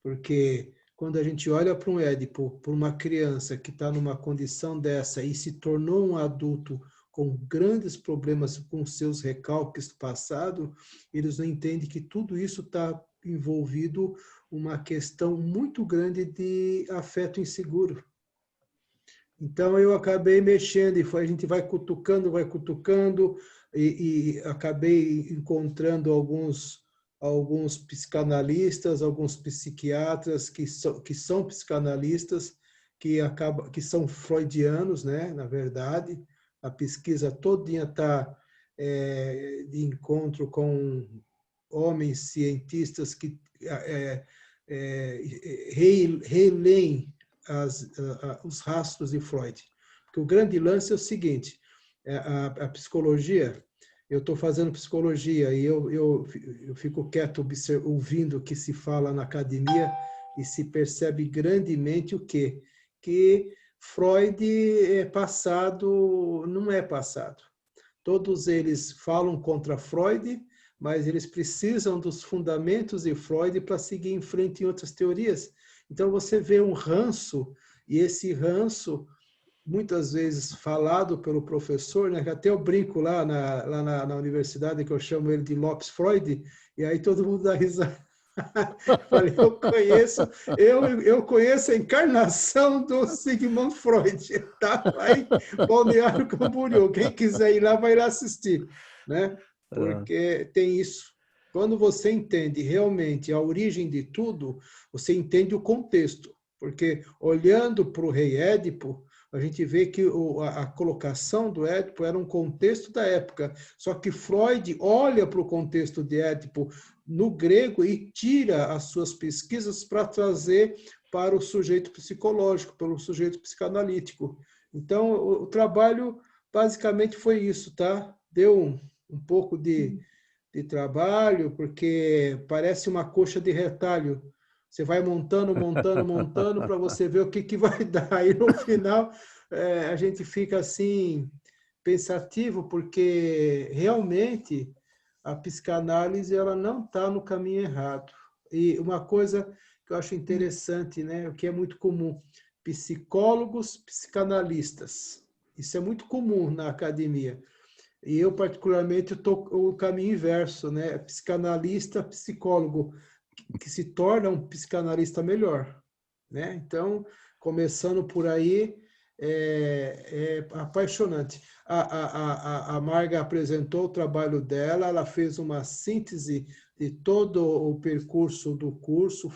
Porque quando a gente olha para um Édipo, para uma criança que está numa condição dessa e se tornou um adulto com grandes problemas com seus recalques do passado, eles não entendem que tudo isso está envolvido uma questão muito grande de afeto inseguro. Então, eu acabei mexendo, e a gente vai cutucando, e acabei encontrando alguns psicanalistas, alguns psiquiatras que são psicanalistas, que são freudianos, né, na verdade. A pesquisa todinha está de encontro com homens cientistas que releem os rastros de Freud. Porque o grande lance é o seguinte, a psicologia, eu estou fazendo psicologia e eu fico quieto ouvindo o que se fala na academia e se percebe grandemente o quê? Que Freud é passado, não é passado. Todos eles falam contra Freud, mas eles precisam dos fundamentos de Freud para seguir em frente em outras teorias. Então, você vê um ranço, e esse ranço, muitas vezes falado pelo professor, né? Até eu brinco lá na universidade, que eu chamo ele de Lopes Freud, e aí todo mundo dá risada. Falei, eu conheço a encarnação do Sigmund Freud, tá? Lá em Balneário Camboriú. Quem quiser ir lá, vai lá assistir, né? Porque tem isso. Quando você entende realmente a origem de tudo, você entende o contexto. Porque olhando para o rei Édipo, a gente vê que a colocação do Édipo era um contexto da época. Só que Freud olha para o contexto de Édipo no grego e tira as suas pesquisas para trazer para o sujeito psicológico, para o sujeito psicanalítico. Então, o trabalho basicamente foi isso, tá? Deu um pouco de trabalho, porque parece uma coxa de retalho. Você vai montando para você ver o que vai dar. E no final a gente fica assim pensativo, porque realmente a psicanálise ela não está no caminho errado. E uma coisa que eu acho interessante, né, o que é muito comum, psicólogos, psicanalistas. Isso é muito comum na academia. E eu, particularmente, estou o caminho inverso, né? Psicanalista, psicólogo, que se torna um psicanalista melhor, né? Então, começando por aí, é apaixonante. A Marga apresentou o trabalho dela, ela fez uma síntese de todo o percurso do curso,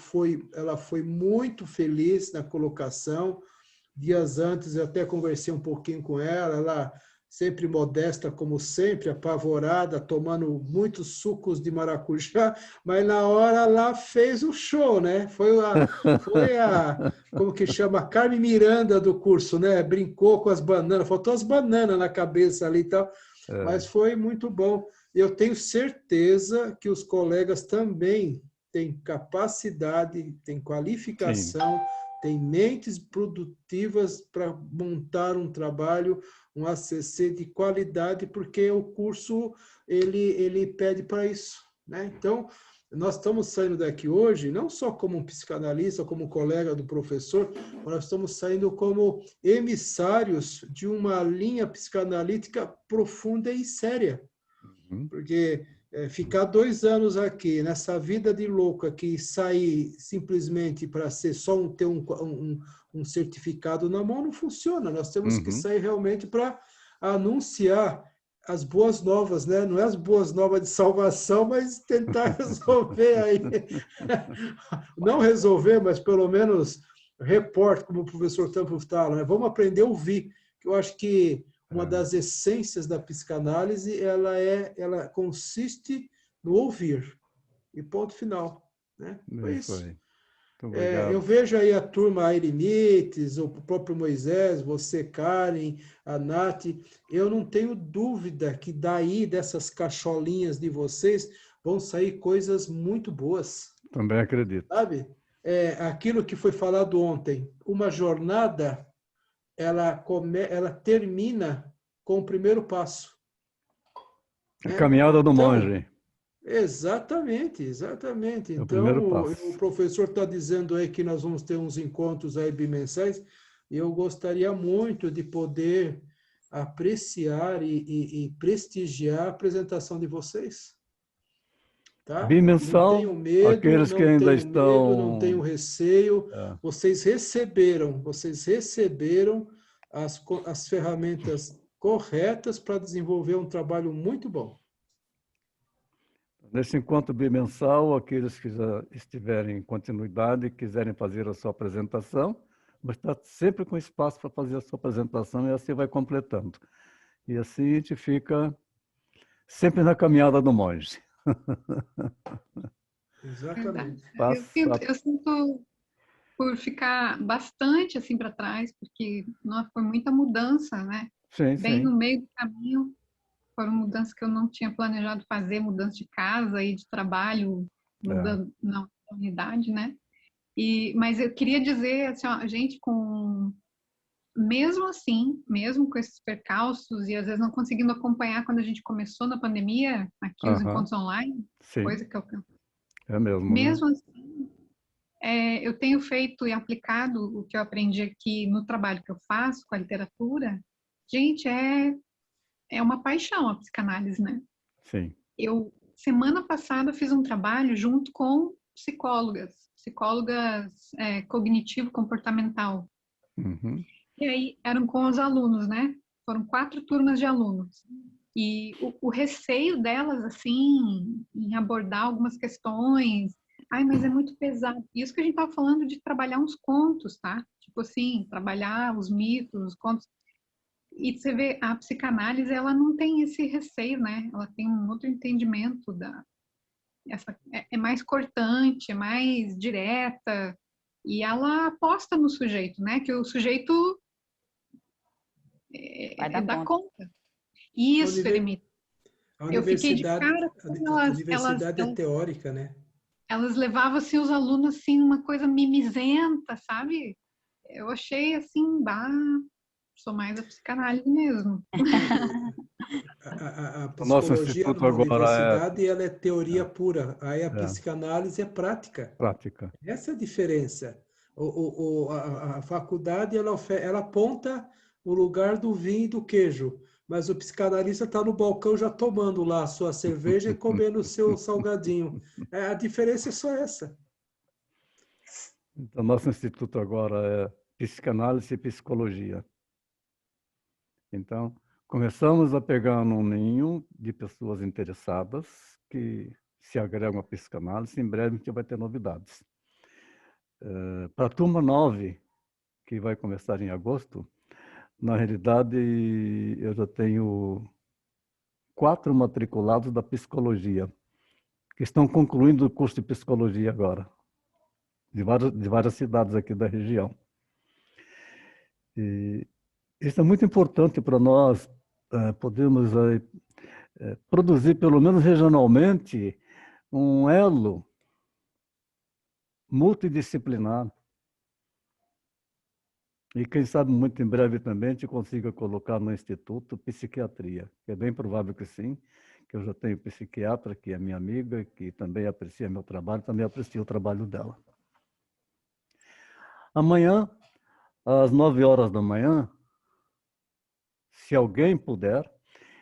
ela foi muito feliz na colocação. Dias antes eu até conversei um pouquinho com ela sempre modesta como sempre, apavorada, tomando muitos sucos de maracujá, mas na hora lá fez o show, né? Foi como que chama, Carmen Miranda do curso, né? Brincou com as bananas, faltou as bananas na cabeça ali e tal, mas foi muito bom. Eu tenho certeza que os colegas também têm capacidade, têm qualificação, têm mentes produtivas para montar um trabalho, um ACC de qualidade, porque o curso ele pede para isso, né? Então, nós estamos saindo daqui hoje, não só como um psicanalista, como colega do professor, mas nós estamos saindo como emissários de uma linha psicanalítica profunda e séria. Porque ficar 2 anos aqui, nessa vida de louco aqui, e sair simplesmente para ser só ter um certificado na mão, não funciona. Nós temos que sair realmente para anunciar as boas novas, né? Não é as boas novas de salvação, mas tentar resolver aí. Não resolver, mas pelo menos repórter, como o professor Tampo fala, né? Vamos aprender a ouvir, que eu acho que uma das essências da psicanálise, ela consiste no ouvir. E ponto final, né? Foi isso. Eu vejo aí a turma Airimites, o próprio Moisés, você, Karen, a Nath. Eu não tenho dúvida que daí, dessas cacholinhas de vocês, vão sair coisas muito boas. Também acredito. Sabe? Aquilo que foi falado ontem, uma jornada, ela termina com o primeiro passo. A caminhada do monge. Exatamente. Então, o professor está dizendo aí que nós vamos ter uns encontros aí bimensais, e eu gostaria muito de poder apreciar e prestigiar a apresentação de vocês. Tá? Bimensal, não tenho medo, aqueles que ainda estão... não tenho receio. Vocês receberam as ferramentas corretas para desenvolver um trabalho muito bom. Nesse encontro bimensal, aqueles que já estiverem em continuidade, quiserem fazer a sua apresentação, mas está sempre com espaço para fazer a sua apresentação, e assim vai completando. E assim a gente fica sempre na caminhada do monge. Exatamente. Eu sinto por ficar bastante assim para trás, porque foi muita mudança, né? Bem no meio do caminho, foram mudanças que eu não tinha planejado fazer, mudança de casa e de trabalho, mudando na unidade, né? Mas eu queria dizer, assim, ó, gente, mesmo assim, mesmo com esses percalços e às vezes não conseguindo acompanhar quando a gente começou na pandemia, aqui os encontros online, coisa que eu... Mesmo assim, eu tenho feito e aplicado o que eu aprendi aqui no trabalho que eu faço com a literatura. Gente, é uma paixão a psicanálise, né? Sim. Eu, semana passada, fiz um trabalho junto com psicólogas cognitivo-comportamental. E aí, eram com os alunos, né? Foram 4 turmas de alunos. E o receio delas, assim, em abordar algumas questões, Ai, mas é muito pesado. Isso que a gente estava falando de trabalhar uns contos, tá? Tipo assim, trabalhar os mitos, os contos. E você vê, a psicanálise, ela não tem esse receio, né? Ela tem um outro entendimento é mais cortante, é mais direta. E ela aposta no sujeito, né? Que o sujeito vai dar conta. Isso, Eremita. Eu fiquei de cara com a universidade é teórica, né? Elas levavam assim, os alunos assim, uma coisa mimizenta, sabe? Eu achei assim, sou mais a psicanálise mesmo. A psicologia numa universidade ela é teoria pura, aí a psicanálise é prática. Prática. Essa é a diferença. A faculdade ela aponta o lugar do vinho e do queijo, mas o psicanalista está no balcão já tomando lá a sua cerveja e comendo o seu salgadinho. A diferença é só essa. Então, nosso instituto agora é psicanálise e psicologia. Então, começamos a pegar um ninho de pessoas interessadas que se agregam à psicanálise. Em breve a gente vai ter novidades. Para a turma 9, que vai começar em agosto, na realidade, eu já tenho 4 matriculados da psicologia, que estão concluindo o curso de psicologia agora, de várias cidades aqui da região. E isso é muito importante para nós podermos produzir, pelo menos regionalmente, um elo multidisciplinar. E quem sabe muito em breve também a gente consiga colocar no Instituto psiquiatria, que é bem provável que sim, que eu já tenho psiquiatra, que é minha amiga, que também aprecia meu trabalho, também aprecia o trabalho dela. Amanhã, às 9 horas da manhã, se alguém puder,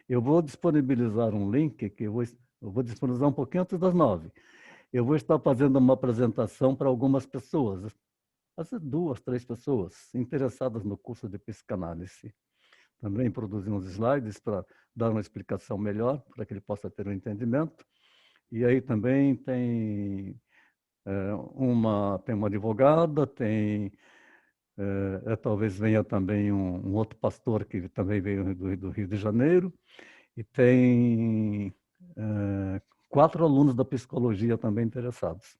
eu vou disponibilizar um link que eu vou disponibilizar um pouquinho antes das 9. Eu vou estar fazendo uma apresentação para algumas pessoas, às vezes 2, 3 pessoas interessadas no curso de psicanálise. Também produzir uns slides para dar uma explicação melhor, para que ele possa ter um entendimento. E aí também tem uma advogada, talvez venha também um outro pastor que também veio do Rio de Janeiro, e tem 4 alunos da psicologia também interessados.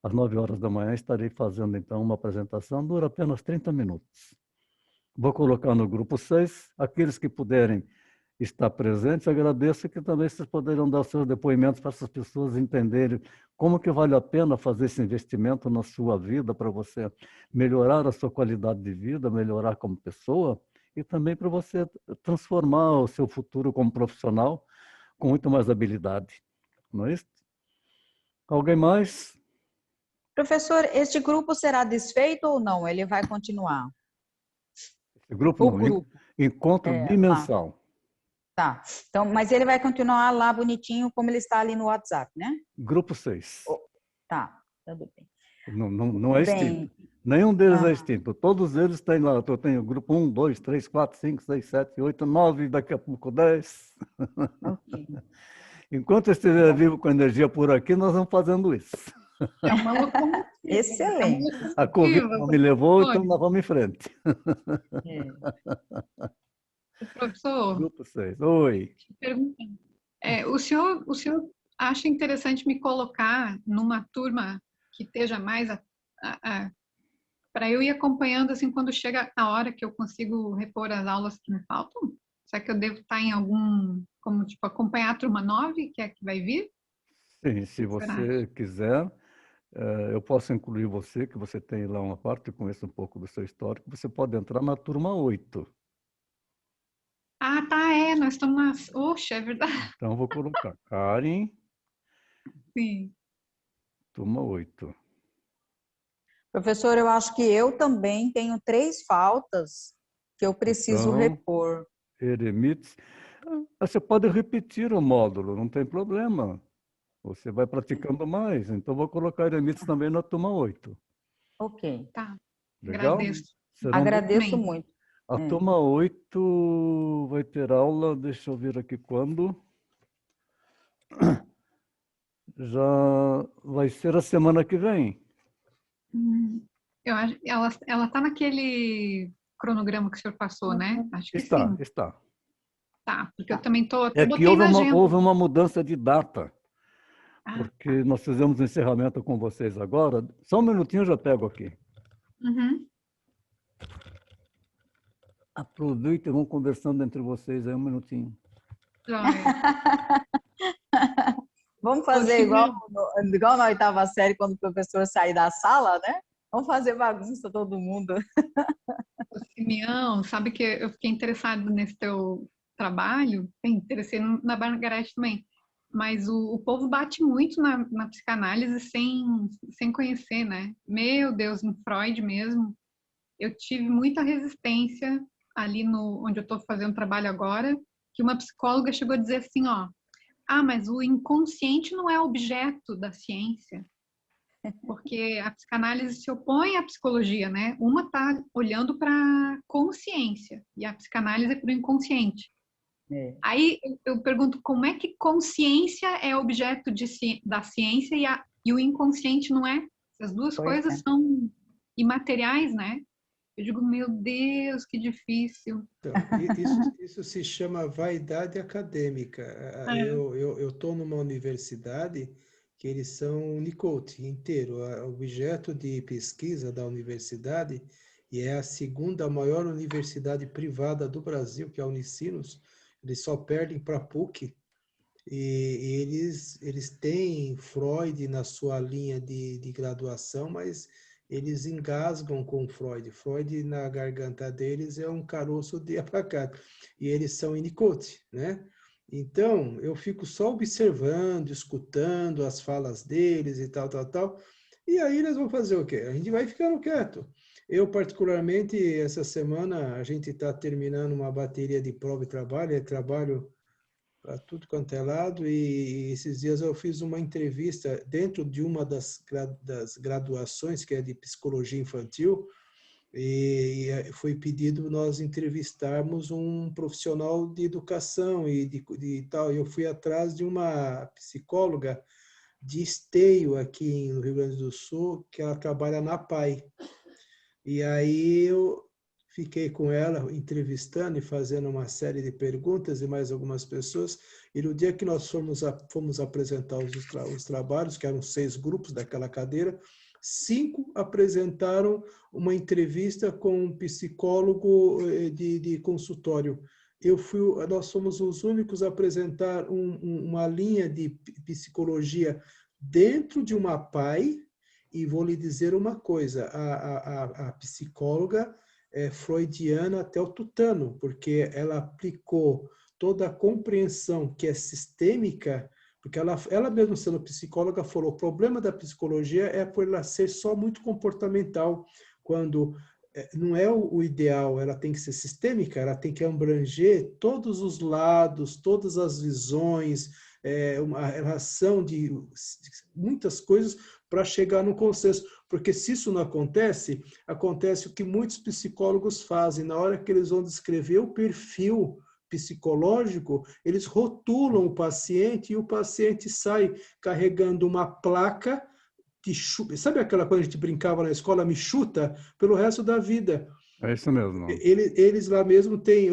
Às 9 horas da manhã estarei fazendo, então, uma apresentação, dura apenas 30 minutos. Vou colocar no grupo 6, aqueles que puderem estar presentes, agradeço que também vocês poderão dar seus depoimentos para essas pessoas entenderem como que vale a pena fazer esse investimento na sua vida, para você melhorar a sua qualidade de vida, melhorar como pessoa, e também para você transformar o seu futuro como profissional com muito mais habilidade. Não é isso? Alguém mais? Professor, este grupo será desfeito ou não? Ele vai continuar? Esse grupo não, encontro bimensal. Tá, então, mas ele vai continuar lá bonitinho, como ele está ali no WhatsApp, né? Grupo 6. Tá, tudo bem. Não é extinto. Nenhum deles é extinto. Todos eles têm lá. Eu tenho grupo 1, 2, 3, 4, 5, 6, 7, 8, 9, daqui a pouco 10. Okay. Enquanto eu estiver vivo com energia por aqui, nós vamos fazendo isso. É uma locomotiva. Excelente. A Covid não me levou, então nós vamos em frente. Professor, Grupo 6. Oi. O senhor acha interessante me colocar numa turma que esteja mais para eu ir acompanhando assim quando chega a hora que eu consigo repor as aulas que me faltam? Será que eu devo estar em algum, como tipo, acompanhar a turma 9, que é a que vai vir? Sim, se você quiser, eu posso incluir você, que você tem lá uma parte, eu conheço um pouco do seu histórico, você pode entrar na turma 8. Ah, tá, nós estamos na... Oxe, é verdade. Então, eu vou colocar Karen. Sim. Turma 8. Professor, eu acho que eu também tenho 3 faltas que eu preciso repor. Eremites. Você pode repetir o módulo, não tem problema. Você vai praticando mais. Então, vou colocar Eremites também na turma 8. Ok. Tá. Legal? Agradeço. Agradeço muito. A turma 8 vai ter aula, deixa eu ver aqui quando. já vai ser a semana que vem. Eu acho, ela está naquele cronograma que o senhor passou, né? Acho que sim. Está. Tá, porque eu também estou... É que houve uma mudança de data, porque nós fizemos o encerramento com vocês agora. Só um minutinho, eu já pego aqui. Uhum. Aproveita e vão conversando entre vocês aí um minutinho. Vamos fazer igual na oitava série, quando o professor sair da sala, né? Vamos fazer bagunça todo mundo. Simeão, sabe que eu fiquei interessado nesse teu trabalho, interessei na Margarete também, mas o povo bate muito na psicanálise sem conhecer, né? Meu Deus, no Freud mesmo, eu tive muita resistência ali onde eu estou fazendo trabalho agora, que uma psicóloga chegou a dizer assim, ó, mas o inconsciente não é objeto da ciência, porque a psicanálise se opõe à psicologia, né? Uma está olhando para a consciência e a psicanálise é para o inconsciente. Aí eu pergunto, como é que consciência é objeto da ciência e o inconsciente não é? As duas coisas são imateriais, né? Eu digo, meu Deus, que difícil. Então, isso se chama vaidade acadêmica. Eu estou numa universidade que eles são Unicode inteiro, o objeto de pesquisa da universidade, e é a segunda maior universidade privada do Brasil, que é a Unicinos. Eles só perdem para a PUC, e eles têm Freud na sua linha de graduação, mas eles engasgam com Freud. Freud, na garganta deles, é um caroço de abacate. E eles são Winnicott, né? Então, eu fico só observando, escutando as falas deles e tal. E aí eles vão fazer o quê? A gente vai ficando quieto. Eu, particularmente, essa semana, a gente está terminando uma bateria de prova e trabalho para tudo quanto é lado, e esses dias eu fiz uma entrevista dentro de uma das graduações, que é de psicologia infantil, e foi pedido nós entrevistarmos um profissional de educação e de tal. Eu fui atrás de uma psicóloga de Esteio, aqui no Rio Grande do Sul, que ela trabalha na PAI. E aí eu fiquei com ela entrevistando e fazendo uma série de perguntas e mais algumas pessoas. E no dia que nós fomos apresentar os trabalhos, que eram 6 grupos daquela cadeira, 5 apresentaram uma entrevista com um psicólogo de consultório. Nós fomos os únicos a apresentar uma linha de psicologia dentro de uma PAI. E vou lhe dizer uma coisa, a psicóloga é freudiana até o tutano, porque ela aplicou toda a compreensão que é sistêmica, porque ela mesma sendo psicóloga falou, o problema da psicologia é por ela ser só muito comportamental, quando não é o ideal, ela tem que ser sistêmica, ela tem que abranger todos os lados, todas as visões, uma relação de muitas coisas para chegar no consenso. Porque se isso não acontece, acontece o que muitos psicólogos fazem. Na hora que eles vão descrever o perfil psicológico, eles rotulam o paciente e o paciente sai carregando uma placa que chuta. Sabe aquela coisa que a gente brincava na escola, me chuta, pelo resto da vida. É isso mesmo. Eles lá mesmo têm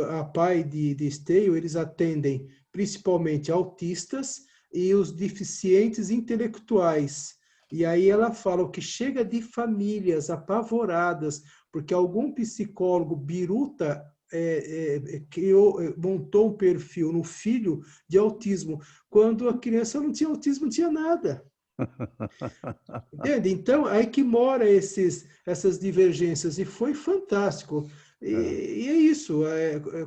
a PAI de Esteio, eles atendem principalmente autistas e os deficientes intelectuais. E aí ela fala o que chega de famílias apavoradas, porque algum psicólogo biruta montou um perfil no filho de autismo, quando a criança não tinha autismo, não tinha nada. Entende? Então, aí que mora essas divergências, e foi fantástico. E é isso,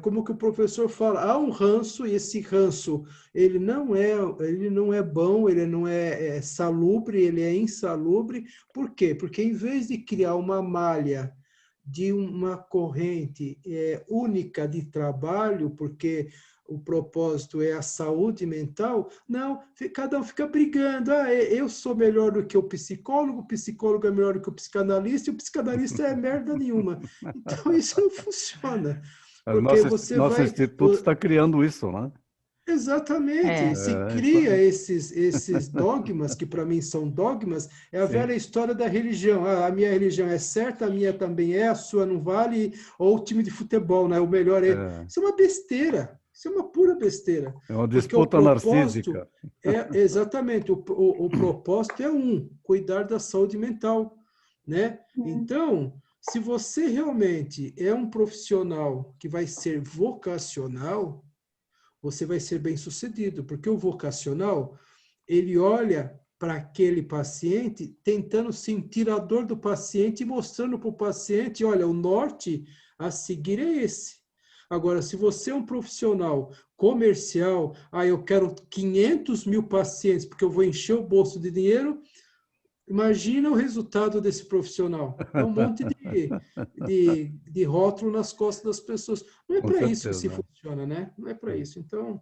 como que o professor fala, há um ranço, e esse ranço, ele não é bom, ele não é salubre, ele é insalubre. Por quê? Porque em vez de criar uma malha de uma corrente única de trabalho, porque o propósito é a saúde mental, não, cada um fica brigando. Eu sou melhor do que o psicólogo é melhor do que o psicanalista, e o psicanalista é merda nenhuma. Então, isso não funciona. Porque nosso instituto está criando isso, né? Exatamente. Se cria esses dogmas, que para mim são dogmas, é a velha história da religião. Ah, a minha religião é certa, a minha também é, a sua não vale, ou o time de futebol, né? O melhor é... Isso é uma besteira. Isso é uma pura besteira. É uma disputa narcísica. Exatamente. O propósito é cuidar da saúde mental, né? Então, se você realmente é um profissional que vai ser vocacional, você vai ser bem-sucedido, porque o vocacional, ele olha para aquele paciente, tentando sentir a dor do paciente e mostrando para o paciente, olha, o norte a seguir é esse. Agora, se você é um profissional comercial, eu quero 500 mil pacientes, porque eu vou encher o bolso de dinheiro, imagina o resultado desse profissional. É um monte de rótulo nas costas das pessoas. Não é para isso que se funciona, né? Não é para isso. Então,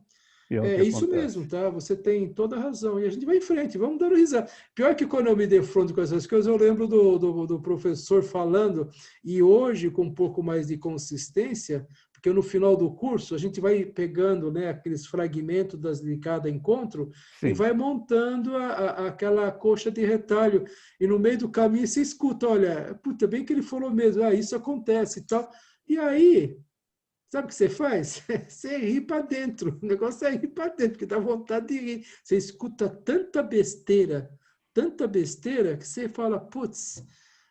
é isso mesmo, tá? Você tem toda a razão. E a gente vai em frente, vamos dando risada. Pior que quando eu me defronto com essas coisas, eu lembro do professor falando, e hoje, com um pouco mais de consistência, porque no final do curso a gente vai pegando, né, aqueles fragmentos de cada encontro e vai montando aquela coxa de retalho. E no meio do caminho você escuta, olha, puta, bem que ele falou mesmo, isso acontece e tal. E aí, sabe o que você faz? Você ri para dentro. O negócio é rir para dentro, porque dá vontade de rir. Você escuta tanta besteira, que você fala, putz,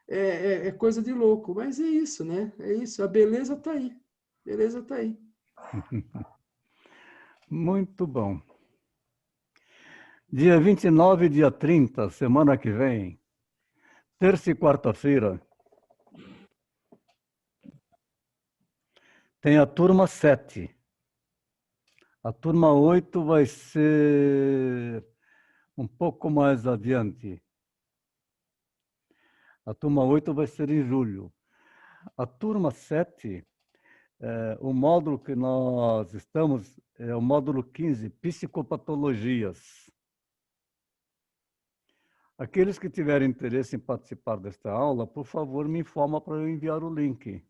é coisa de louco. Mas é isso, né? É isso. A beleza está aí. Beleza, está aí. Muito bom. Dia 29 e dia 30, semana que vem, terça e quarta-feira, tem a turma 7. A turma 8 vai ser um pouco mais adiante. A turma 8 vai ser em julho. A turma 7... o módulo que nós estamos é o módulo 15, Psicopatologias. Aqueles que tiverem interesse em participar desta aula, por favor, me informa para eu enviar o link.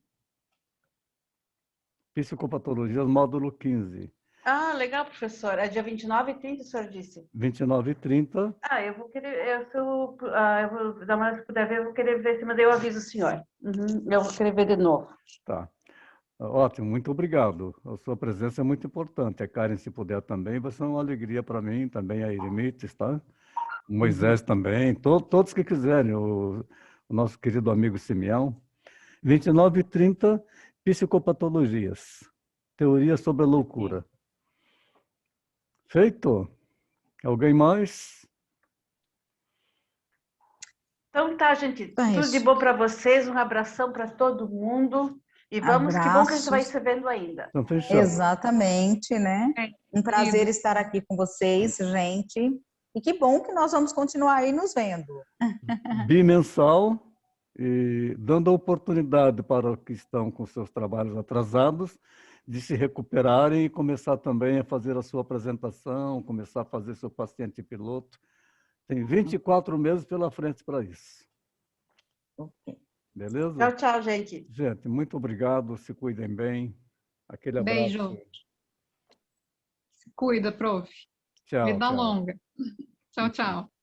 Psicopatologias, módulo 15. Ah, legal, professor. É dia 29 e 30, o senhor disse? 29 e 30. Eu vou querer, se eu vou dar uma, se puder ver, eu vou querer ver, mas eu aviso o senhor. Eu vou querer ver de novo. Tá. Ótimo, muito obrigado. A sua presença é muito importante. A Karen, se puder também, vai ser uma alegria para mim, também a Eremites, tá? O Moisés também, todos que quiserem, o nosso querido amigo Simeão. 29 e 30, Psicopatologias, Teoria sobre a Loucura. Feito? Alguém mais? Então tá, gente. Tudo de bom para vocês, um abração para todo mundo. E vamos, que bom que a gente vai se vendo ainda. Então, fechado. Exatamente, né? Um prazer estar aqui com vocês, gente. E que bom que nós vamos continuar aí nos vendo. Bimensal, e dando a oportunidade para os que estão com seus trabalhos atrasados de se recuperarem e começar também a fazer a sua apresentação, começar a fazer seu paciente piloto. Tem 24 meses pela frente para isso. Okay. Beleza? Tchau, tchau, gente. Gente, muito obrigado. Se cuidem bem. Aquele abraço. Beijo. Se cuida, prof. Tchau. Vida tchau. longa. Tchau, tchau.